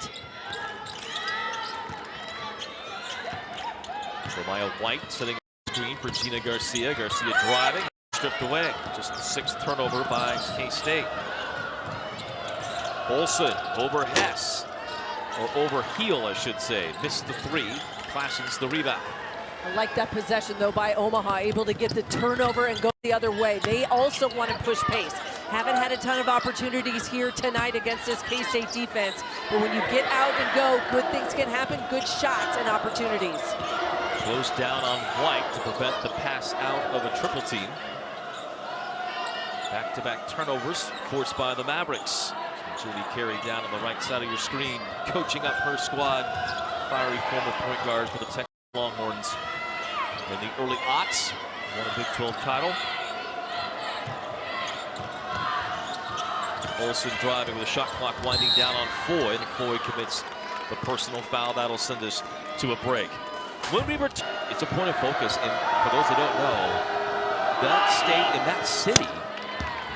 Jeremiah White setting the screen for Gina Garcia. Garcia driving, stripped away. Just the 6th turnover by K-State. Olsen over Hess, or over Heel, I should say. Missed the 3, Classens the rebound. I like that possession, though, by Omaha, able to get the turnover and go the other way. They also want to push pace. Haven't had a ton of opportunities here tonight against this K-State defense, but when you get out and go, good things can happen, good shots and opportunities. Close down on White to prevent the pass out of a triple team. Back-to-back turnovers forced by the Mavericks. Julie Carey down on the right side of your screen, coaching up her squad. Fiery former point guard for the Texas Longhorns in the early aughts. Won a Big 12 title. Olsen driving with the shot clock winding down on Foy, and Foy commits the personal foul. That'll send us to a break. When we it's a point of focus, and for those that don't know, that state and that city,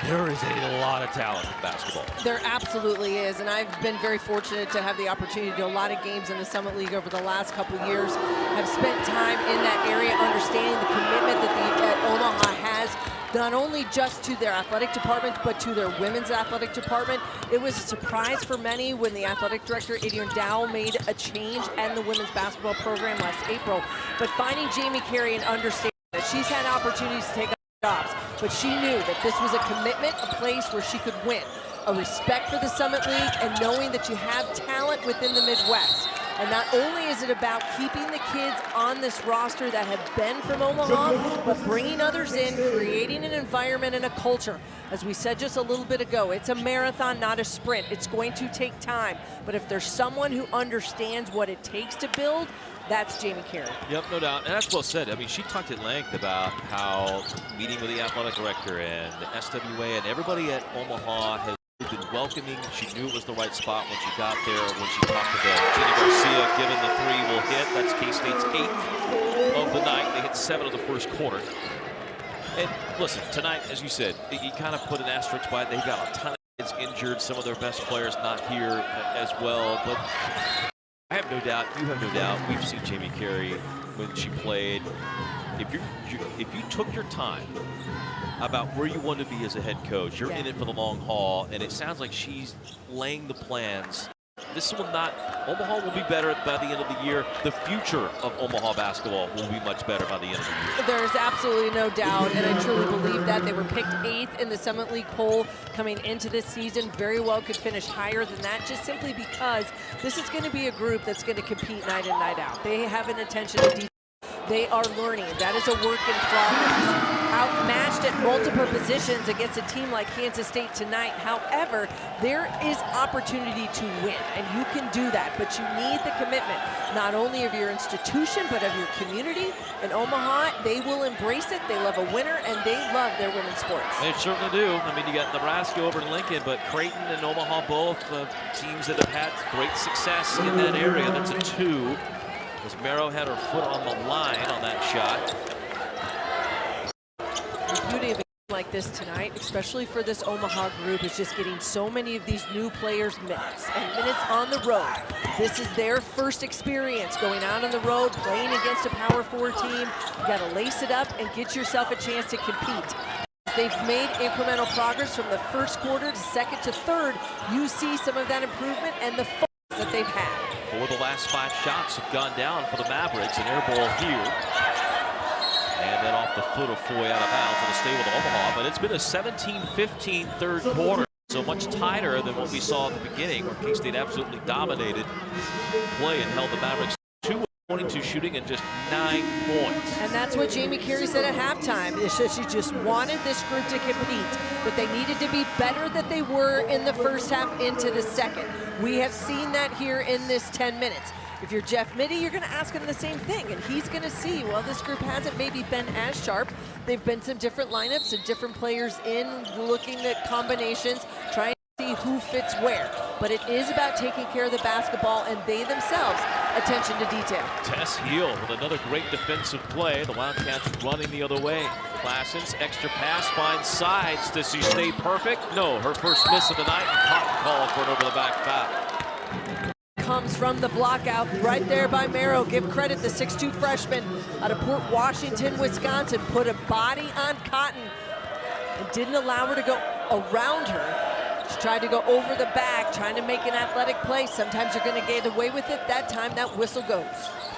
there is a lot of talent in basketball. There absolutely is, and I've been very fortunate to have the opportunity to do a lot of games in the Summit League over the last couple of years. Have spent time in that area understanding the commitment that Omaha has, not only just to their athletic department, but to their women's athletic department. It was a surprise for many when the athletic director, Adrian Dow, made a change in the women's basketball program last April. But finding Jamie Carey and understanding that she's had opportunities to take jobs, but she knew that this was a commitment, a place where she could win, a respect for the Summit League, and knowing that you have talent within the Midwest. And not only is it about keeping the kids on this roster that have been from Omaha, but bringing others in, creating an environment and a culture. As we said just a little bit ago, it's a marathon, not a sprint. It's going to take time. But if there's someone who understands what it takes to build, that's Jamie Carey. Yep, no doubt. And that's well said. I mean, she talked at length about how meeting with the athletic director and the SWA and everybody at Omaha has been welcoming. She knew it was the right spot when she got there. When she talked to Jenny Garcia, given the three will hit. That's K-State's 8th of the night. They hit 7 of the first quarter. And listen, tonight, as you said, you kind of put an asterisk by it. They've got a ton of kids injured. Some of their best players not here as well. But I have no doubt, you have no doubt, we've seen Jamie Carey when she played. If you took your time about where you want to be as a head coach, you're in it for the long haul, and it sounds like she's laying the plans. This will not, Omaha will be better by the end of the year. The future of Omaha basketball will be much better by the end of the year. There's absolutely no doubt, and I truly believe that. They were picked 8th in the Summit League poll coming into this season. Very well could finish higher than that, just simply because this is going to be a group that's going to compete night in, night out. They have an attention to detail. They are learning. That is a work in progress. Outmatched at multiple positions against a team like Kansas State tonight. However, there is opportunity to win, and you can do that, but you need the commitment, not only of your institution, but of your community. In Omaha, they will embrace it. They love a winner, and they love their women's sports. They certainly do. I mean, you got Nebraska over in Lincoln, but Creighton and Omaha both teams that have had great success in that area. That's a 2. As Merrow had her foot on the line on that shot. The beauty of a game like this tonight, especially for this Omaha group, is just getting so many of these new players minutes, and minutes on the road. This is their first experience going out on the road, playing against a Power 4 team. You got to lace it up and get yourself a chance to compete. They've made incremental progress from the first quarter to second to third. You see some of that improvement and the focus that they've had. 4 of the last 5 shots have gone down for the Mavericks. An air ball here. And then off the foot of Foy out of bounds. It'll stay with Omaha. But it's been a 17-15 third quarter. So much tighter than what we saw at the beginning, where K-State absolutely dominated play and held the Mavericks 2-22 shooting and just 9 points. And that's what Jamie Carey said at halftime. She just wanted this group to compete, but they needed to be better than they were in the first half into the second. We have seen that here in this 10 minutes. If you're Jeff Mittie, you're going to ask him the same thing, and he's going to see, well, this group hasn't maybe been as sharp. They've been some different lineups and different players in, looking at combinations, trying to see who fits where. But it is about taking care of the basketball, and they themselves, attention to detail. Tess Heel with another great defensive play. The Wildcats running the other way. Classens, extra pass, finds sides. Does she stay perfect? No, her first miss of the night, and Cotton called for an over-the-back foul. Comes from the block out right there by Merrow. Give credit, the 6'2 freshman out of Port Washington, Wisconsin, put a body on Cotton and didn't allow her to go around her. She tried to go over the back, trying to make an athletic play. Sometimes you're going to get away with it. That time, that whistle goes.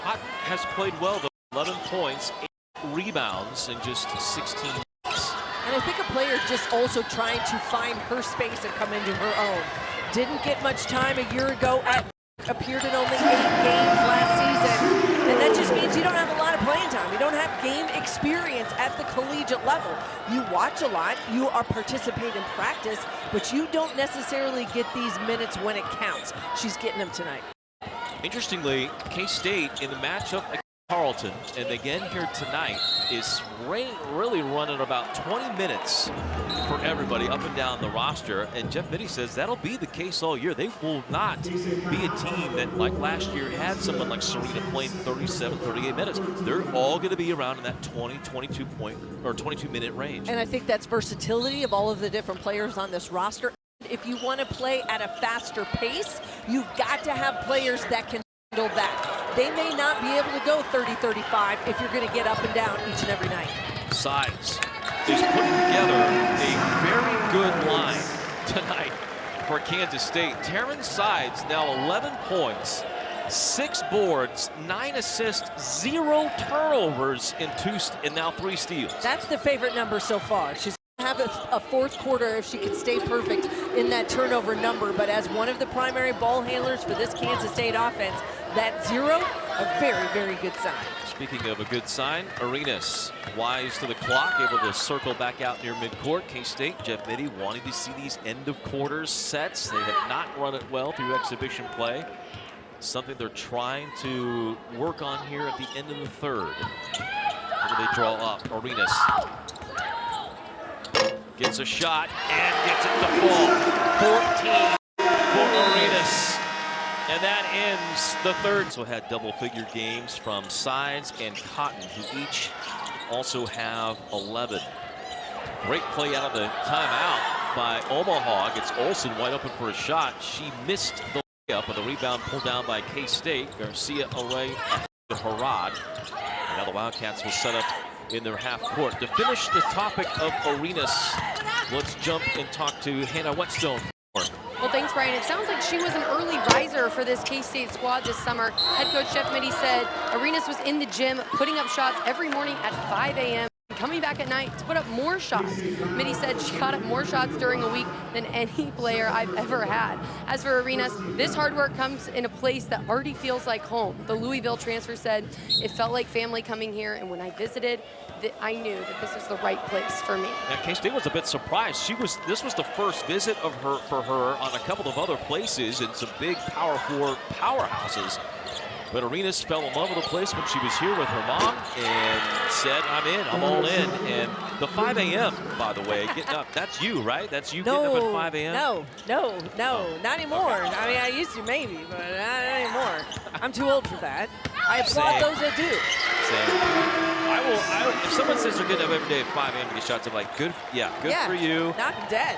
Cotton has played well, though. 11 points, 8 rebounds in just 16 minutes. And I think a player just also trying to find her space and come into her own. Didn't get much time a year ago at appeared in only 8 games last season, and that just means you don't have a lot of playing time. You don't have game experience at the collegiate level. You watch a lot, you are participate in practice, but you don't necessarily get these minutes when it counts. She's getting them tonight. Interestingly, K-State in the matchup against Carlton, and again here tonight, is really running about 20 minutes for everybody up and down the roster. And Jeff Mittie says that'll be the case all year. They will not be a team that, like last year, had someone like Serena playing 37, 38 minutes. They're all going to be around in that 20, 22-minute range. And I think that's versatility of all of the different players on this roster. If you want to play at a faster pace, you've got to have players that can handle that. They may not be able to go 30-35 if you're going to get up and down each and every night. Sides is putting together a very good line tonight for Kansas State. Taryn Sides now 11 points, 6 boards, 9 assists, 0 turnovers, and now 3 steals. That's the favorite number so far. She's have a fourth quarter if she can stay perfect in that turnover number, but as one of the primary ball handlers for this Kansas State offense, that 0, a very, very good sign. Speaking of a good sign, Arenas wise to the clock, able to circle back out near midcourt. K-State, Jeff Mittie wanting to see these end of quarters sets. They have not run it well through exhibition play. Something they're trying to work on here at the end of the third. Where they draw up, Arenas gets a shot and gets it to fall. 14 for Arenas. And that ends the third. So had double-figure games from Sides and Cotton, who each also have 11. Great play out of the timeout by Omaha. Gets Olsen wide open for a shot. She missed the layup, but the rebound pulled down by K-State. Garcia away to Harrod. And now the Wildcats will set up in their half court. To finish the topic of Arenas, let's jump and talk to Hannah Whetstone. Well, thanks, Brian. It sounds like she was an early riser for this K-State squad this summer. Head coach Jeff Mittie said Arenas was in the gym, putting up shots every morning at 5 a.m., coming back at night to put up more shots. Mittie said she got up more shots during a week than any player I've ever had. As for Arenas, this hard work comes in a place that already feels like home. The Louisville transfer said, it felt like family coming here, and when I visited, I knew that this was the right place for me. Yeah, K-State was a bit surprised. This was the first visit of her for her on a couple of other places in some big Power 4 powerhouses. But Arenas fell in love with the place when she was here with her mom and said, I'm in, I'm all in. And the 5 a.m., by the way, getting up, that's you, right? That's you getting up at 5 a.m.? No, not anymore. Okay. I mean, I used to maybe, but not anymore. I'm too old for that. I applaud those that do. If someone says they're getting up every day at 5 a.m. to get shots, I'm like, good for you. Not dead.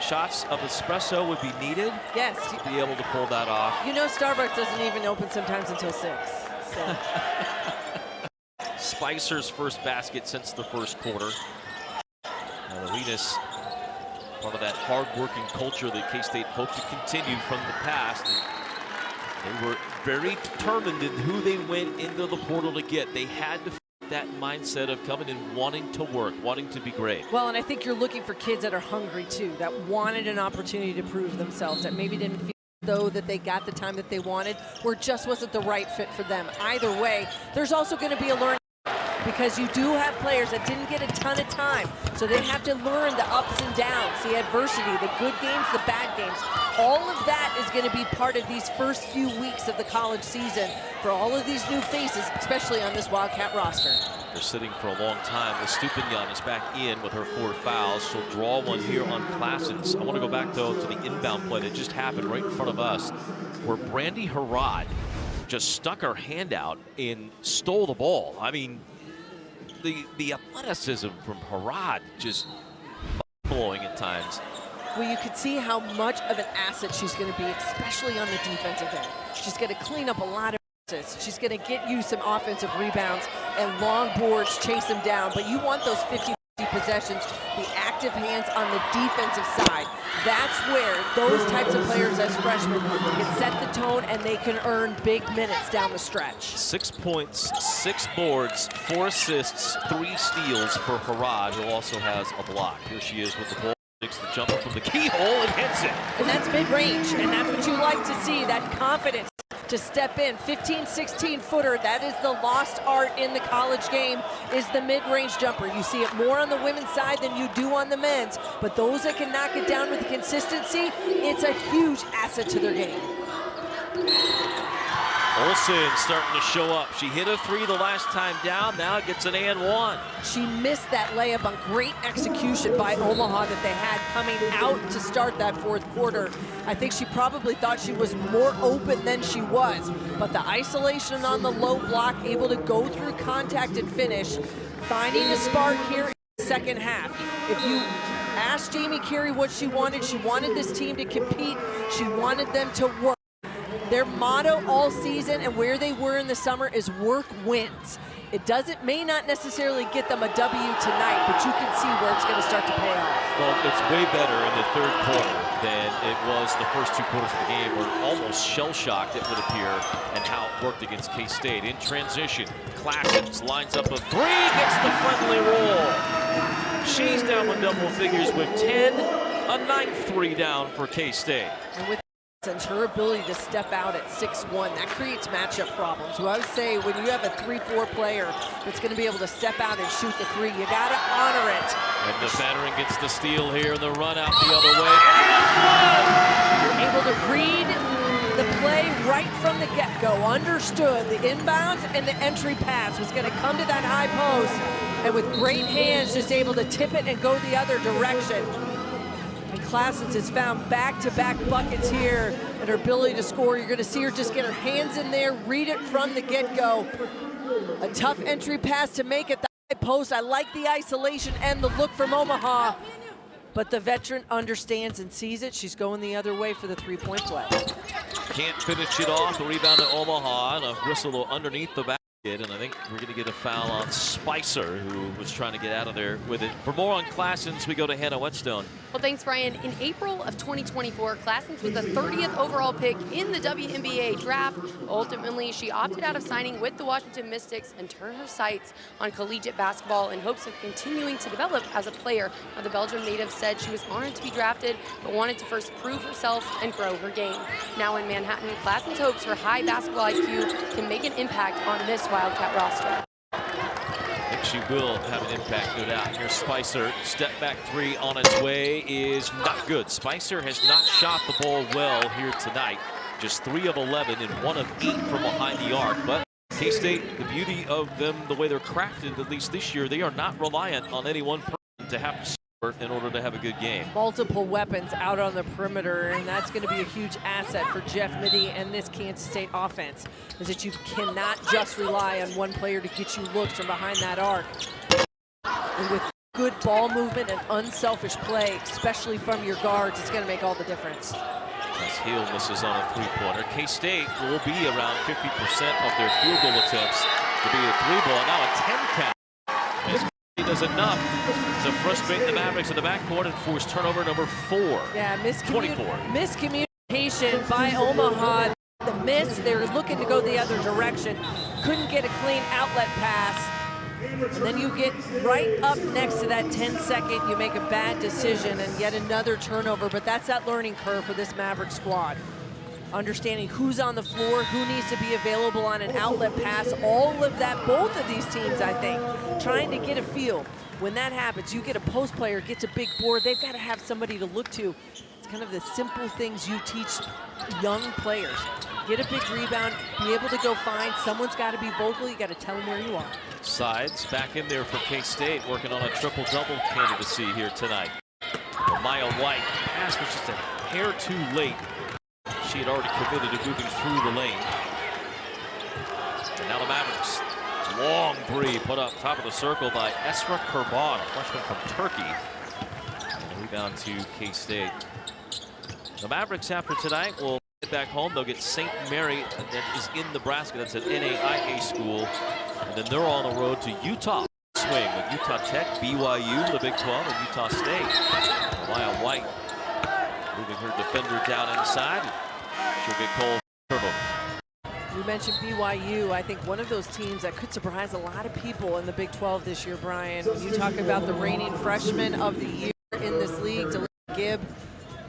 Shots of espresso would be needed. Yes. To be able to pull that off. You know, Starbucks doesn't even open sometimes until 6. So. Spicer's first basket since the first quarter. Arenas, part of that hard-working culture that K-State hoped to continue from the past. And they were very determined in who they went into the portal to get. They had to that mindset of coming in wanting to work, wanting to be great. Well, and I think you're looking for kids that are hungry too, that wanted an opportunity to prove themselves, that maybe didn't feel though that they got the time that they wanted, or just wasn't the right fit for them. Either way, there's also going to be a learning, because you do have players that didn't get a ton of time, so they have to learn the ups and downs, the adversity, the good games, the bad games. All of that is going to be part of these first few weeks of the college season for all of these new faces, especially on this Wildcat roster. They're sitting for a long time. The Stupinian is back in with her 4 fouls. She'll draw one here on Classens. I want to go back, though, to the inbound play that just happened right in front of us, where Brandy Harrod just stuck her hand out and stole the ball. I mean, the athleticism from Harrod just blowing at times. Well, you could see how much of an asset she's going to be, especially on the defensive end. She's going to clean up a lot of assists. She's going to get you some offensive rebounds and long boards, chase them down. But you want those 50-50 possessions, the active hands on the defensive side. That's where those types of players as freshmen can set the tone, and they can earn big minutes down the stretch. 6 points, 6 boards, 4 assists, 3 steals for Harrod, who also has a block. Here she is with the ball. Takes the jumper from the keyhole and hits it. And that's mid-range, and that's what you like to see, that confidence to step in. 15, 16-footer, that is the lost art in the college game, is the mid-range jumper. You see it more on the women's side than you do on the men's, but those that can knock it down with consistency, it's a huge asset to their game. Olsen starting to show up. She hit a three the last time down. Now gets an and one. She missed that layup on great execution by Omaha that they had coming out to start that fourth quarter. I think she probably thought she was more open than she was, but the isolation on the low block, able to go through contact and finish, finding the spark here in the second half. If you ask Jamie Carey what she wanted this team to compete. She wanted them to work. Their motto all season and where they were in the summer is work wins. It may not necessarily get them a W tonight, but you can see where it's going to start to pay off. Well, it's way better in the third quarter than it was the first two quarters of the game, where almost shell-shocked it would appear, and how it worked against K-State. In transition, Classens lines up a three, gets the friendly roll. She's down with double figures with 10, a ninth three down for K-State. And with her ability to step out at 6'1", that creates matchup problems. So I would say when you have a 3-4 player that's going to be able to step out and shoot the three, you got to honor it. And the veteran gets the steal here, the run out the other way. You're able to read the play right from the get-go. Understood the inbounds and the entry pass was going to come to that high post, and with great hands just able to tip it and go the other direction. Classens has found back-to-back buckets here, and her ability to score. You're going to see her just get her hands in there, read it from the get-go. A tough entry pass to make at the high post. I like the isolation and the look from Omaha, but the veteran understands and sees it. She's going the other way for the three-point play. Can't finish it off. The rebound to Omaha, and a whistle underneath the basket. And I think we're going to get a foul on Spicer, who was trying to get out of there with it. For more on Classens, we go to Hannah Whetstone. Well, thanks, Brian. In April of 2024, Classens was the 30th overall pick in the WNBA draft. Ultimately, she opted out of signing with the Washington Mystics and turned her sights on collegiate basketball in hopes of continuing to develop as a player. Now, the Belgium native said she was honored to be drafted, but wanted to first prove herself and grow her game. Now in Manhattan, Classens hopes her high basketball IQ can make an impact on this Wildcat roster. I think she will have an impact, no doubt. Here's Spicer, step back three on its way is not good. Spicer has not shot the ball well here tonight. Just 3 of 11 and 1 of 8 from behind the arc. But K-State, the beauty of them, the way they're crafted, at least this year, they are not reliant on any one person to have to score in order to have a good game. Multiple weapons out on the perimeter, and that's going to be a huge asset for Jeff Mittie and this Kansas State offense, is that you cannot just rely on one player to get you looks from behind that arc. And with good ball movement and unselfish play, especially from your guards, it's going to make all the difference. As Hill misses on a three-pointer. K-State will be around 50% of their field goal attempts to be a three-ball. Now a 10 count. As he does enough to frustrate the Mavericks in the backcourt and force turnover number 4. Yeah, 24. Miscommunication by Omaha. The miss, they were looking to go the other direction. Couldn't get a clean outlet pass. And then you get right up next to that 10-second, you make a bad decision and yet another turnover, but that's that learning curve for this Maverick squad. Understanding who's on the floor, who needs to be available on an outlet pass, all of that, both of these teams, I think, trying to get a feel. When that happens, you get a post player, gets a big board, they've got to have somebody to look to. It's kind of the simple things you teach young players. Get a big rebound, be able to go find, someone's got to be vocal, you got to tell them where you are. Sides back in there for K-State, working on a triple-double candidacy here tonight. Maya White, pass was just a hair too late. She had already committed to moving through the lane. And now the Mavericks, long three put up top of the circle by Esra Kurban, a freshman from Turkey. And a rebound to K-State. The Mavericks after tonight will get back home. They'll get St. Mary, that is in Nebraska. That's an NAIA school. And then they're on the road to Utah. Swing with Utah Tech, BYU, the Big 12, and Utah State. Maya White moving her defender down inside. She'll get Cole turnover. You mentioned BYU. I think one of those teams that could surprise a lot of people in the Big 12 this year, Brian. When you talk about the reigning freshman of the year in this league, Delaney Gibb,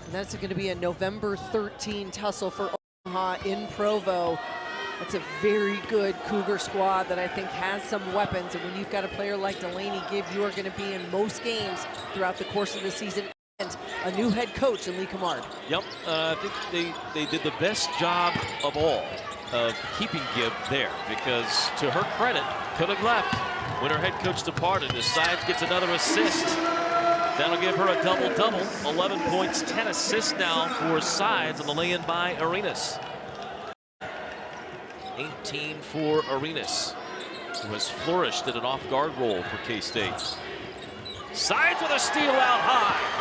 and that's going to be a November 13 tussle for Omaha in Provo. That's a very good Cougar squad that I think has some weapons. And when you've got a player like Delaney Gibb, you are going to be in most games throughout the course of the season. And a new head coach in Lee Camard. Yep, I think they did the best job of all of keeping Gibb there, because to her credit, could have left when her head coach departed. The Sides gets another assist. That'll give her a double-double. 11 points, 10 assists now for Sides on the lay-in by Arenas. 18 for Arenas, who has flourished at an off-guard role for K-State. Sides with a steal out high.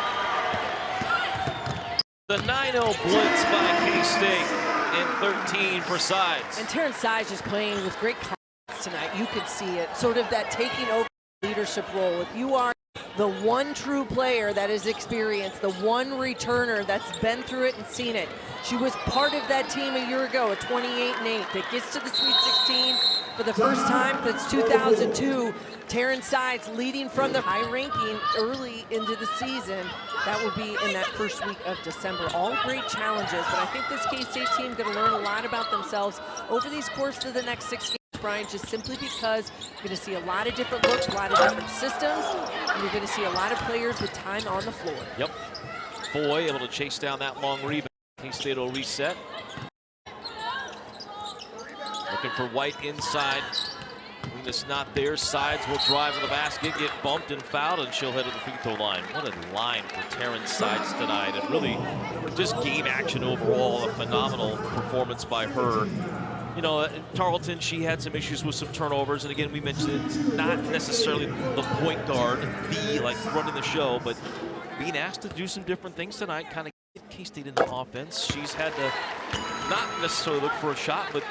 The 9-0 blitz by K-State and 13 for Sides. And Terrence Sides is playing with great confidence tonight. You could see it, sort of that taking over leadership role. If you are the one true player that is experienced, the one returner that's been through it and seen it. She was part of that team a year ago, a 28-8 that gets to the Sweet 16 for the first time since 2002. Terrence Sides leading from the high ranking early into the season. That will be in that first week of December. All great challenges, but I think this K-State team going to learn a lot about themselves over these course of the next 6 games, Brian, just simply because you're going to see a lot of different looks, a lot of different systems, and you're going to see a lot of players with time on the floor. Yep. Foy able to chase down that long rebound. K-State will reset. Looking for White inside. Arenas not there. Sides will drive to the basket, get bumped and fouled, and she'll head to the free throw line. What a line for Terrence Sides tonight, and really just game action overall. A phenomenal performance by her. You know, in Tarleton, she had some issues with some turnovers, and again, we mentioned it, not necessarily the point guard, like running the show, but being asked to do some different things tonight, kind of get K-State in the offense. She's had to not necessarily look for a shot, but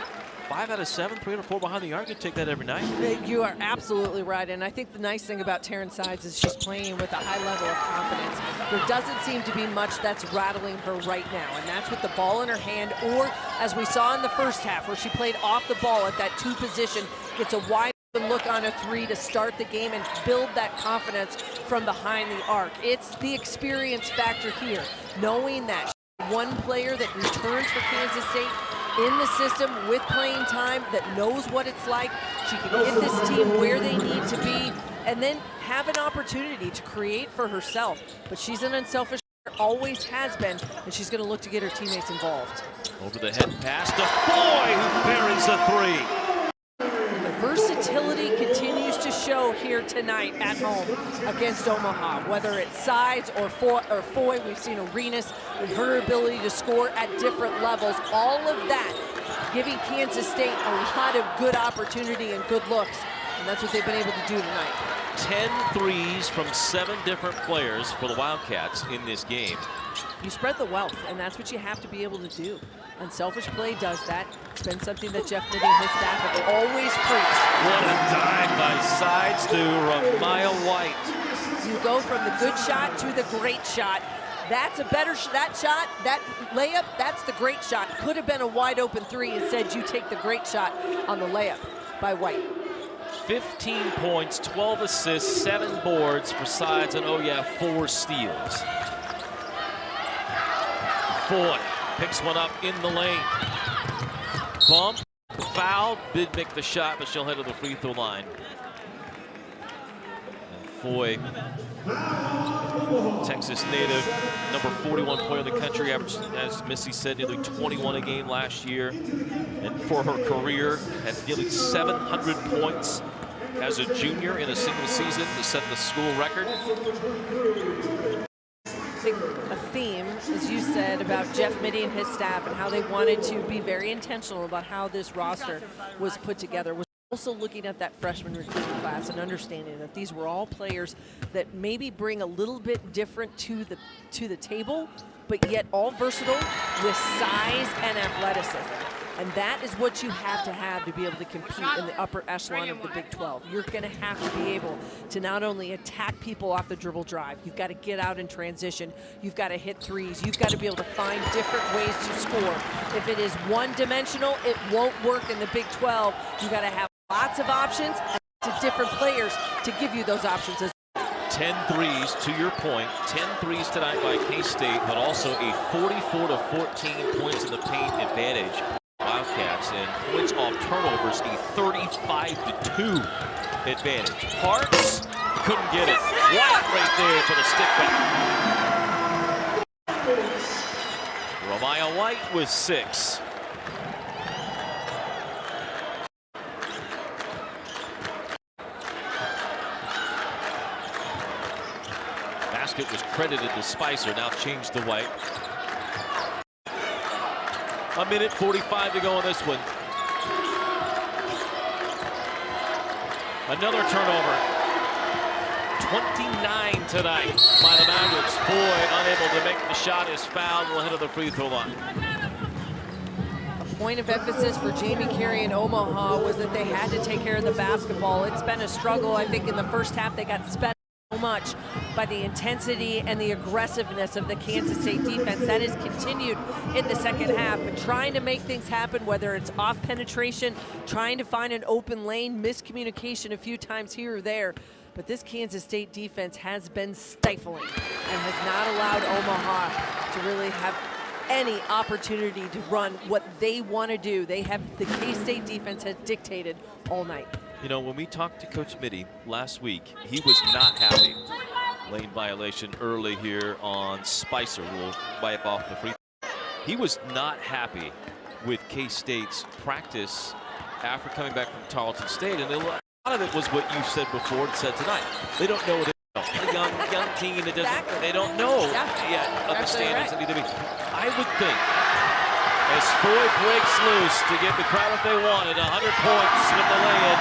5 out of 7, 3 out of 4 behind the arc. You take that every night. You are absolutely right, and I think the nice thing about Terrence Sides is she's playing with a high level of confidence. There doesn't seem to be much that's rattling her right now, and that's with the ball in her hand, or as we saw in the first half, where she played off the ball at that 2 position, gets a wide look on a 3 to start the game and build that confidence from behind the arc. It's the experience factor here, knowing that one player that returns for Kansas State in the system with playing time, that knows what it's like. She can get this team where they need to be and then have an opportunity to create for herself. But she's an unselfish player, always has been, and she's going to look to get her teammates involved. Over the head pass to Foy, who buries a 3. The versatility continues to show here tonight at home against Omaha. Whether it's Sides or Foy, we've seen Arenas with her ability to score at different levels. All of that giving Kansas State a lot of good opportunity and good looks, and that's what they've been able to do tonight. 10 threes from 7 different players for the Wildcats in this game. You spread the wealth, and that's what you have to be able to do. Unselfish play does that. It's been something that Jeff Mitty and his staff have always preached. What a dive by Sides to Ramaya White. You go from the good shot to the great shot. That's a better that shot, that layup, that's the great shot. Could have been a wide open 3. Instead, you take the great shot on the layup by White. 15 points, 12 assists, 7 boards for Sides, and oh yeah, 4 steals. Foy picks one up in the lane. Bump, foul, did make the shot, but she'll head to the free throw line. And Foy, Texas native, number 41 player in the country, averaged, as Missy said, nearly 21 a game last year. And for her career, had nearly 700 points as a junior in a single season to set the school record. A theme, as you said, about Jeff Mitty and his staff and how they wanted to be very intentional about how this roster was put together. Was also looking at that freshman recruiting class and understanding that these were all players that maybe bring a little bit different to the table, but yet all versatile with size and athleticism. And that is what you have to be able to compete in the upper echelon of the Big 12. You're going to have to be able to not only attack people off the dribble drive, you've got to get out in transition, you've got to hit threes, you've got to be able to find different ways to score. If it is one-dimensional, it won't work in the Big 12. You've got to have lots of options and to different players to give you those options as well. 10 threes, to your point, 10 threes tonight by K-State, but also a 44-14 points in the paint advantage. Wildcats, and points off turnovers, a 35-2 advantage. Parks couldn't get it. White right there for the stick back. Ramaya White with 6. basket was credited to Spicer. Now changed to White. 1:45 to go in this one. Another turnover. 29 tonight by the Mavericks. Boyd unable to make the shot, is fouled, will hit of the free throw line. A point of emphasis for Jamie Carey in Omaha was that they had to take care of the basketball. It's been a struggle. I think in the first half they got spent so much by the intensity and the aggressiveness of the Kansas State defense. That has continued in the second half, but trying to make things happen, whether it's off penetration, trying to find an open lane, miscommunication a few times here or there. But this Kansas State defense has been stifling and has not allowed Omaha to really have any opportunity to run what they want to do. They have, the K-State defense has dictated all night. You know, when we talked to Coach Mitty last week, he was not happy. Lane violation early here on Spicer. Will wipe off the free throw. He was not happy with K-State's practice after coming back from Tarleton State, and a lot of it was what you said before and said tonight. They don't know what it is. A young team that doesn't, they don't know yet of the standards that need to be. I would think, as Foy breaks loose to give the crowd what they wanted, 100 points with the lay-in,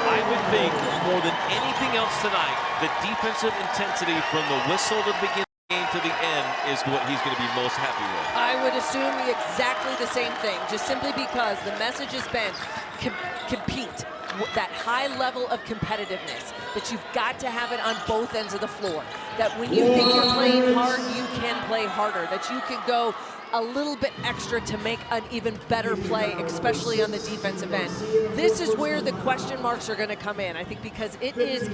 I would think more than anything else tonight, the defensive intensity from the whistle to begin the game to the end is what he's going to be most happy with. I would assume exactly the same thing, just simply because the message has been compete. That high level of competitiveness, that you've got to have it on both ends of the floor. That when you think you're playing hard, you can play harder. That you can go a little bit extra to make an even better play, especially on the defensive end. This is where the question marks are going to come in, I think, because it is,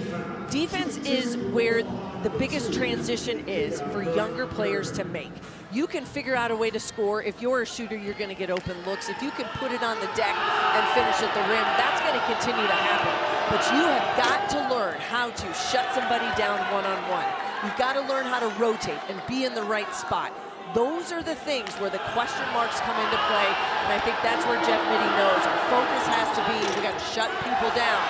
defense is where the biggest transition is for younger players to make. You can figure out a way to score. If you're a shooter, you're going to get open looks. If you can put it on the deck and finish at the rim, that's going to continue to happen. But you have got to learn how to shut somebody down one-on-one. You've got to learn how to rotate and be in the right spot. Those are the things where the question marks come into play, and I think that's where Jeff Mitty knows our focus has to be. We got to shut people down.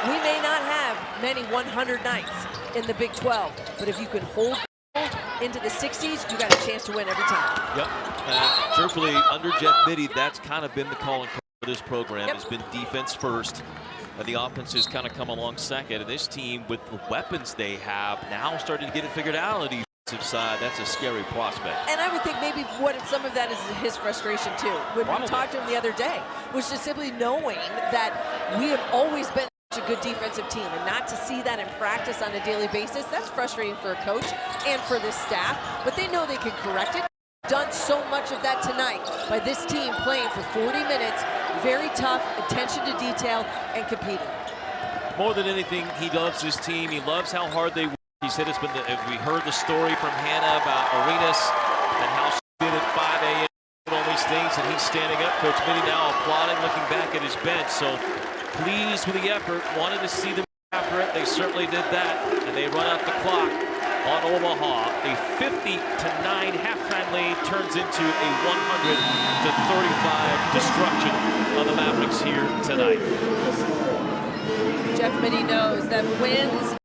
We may not have many 100 nights in the Big 12, but if you can hold into the 60s, you got a chance to win every time. Yep, and truthfully, under Jeff Mitty, that's kind of been the calling card for this program. Has been defense first, and the offense has kind of come along second. And this team, with the weapons they have, now starting to get it figured out on the defensive side. That's a scary prospect. And I would think maybe some of that is his frustration too. When we talked to him the other day, was just simply knowing that we have always been a good defensive team, and not to see that in practice on a daily basis, that's frustrating for a coach and for this staff, but they know they can correct it. Done so much of that tonight by this team, playing for 40 minutes, very tough, attention to detail, and competing. More than anything, he loves his team. He loves how hard they work. He said it's been, we heard the story from Hannah about Arenas and how she did at 5 a.m. all these things, and he's standing up. Coach Mitty now applauding, looking back at his bench. So pleased with the effort, wanted to see them after it. They certainly did that, and they run out the clock on Omaha. A 50-9 halftime lead turns into a 100-35 destruction of the Mavericks here tonight. Jeff Mitty knows that wins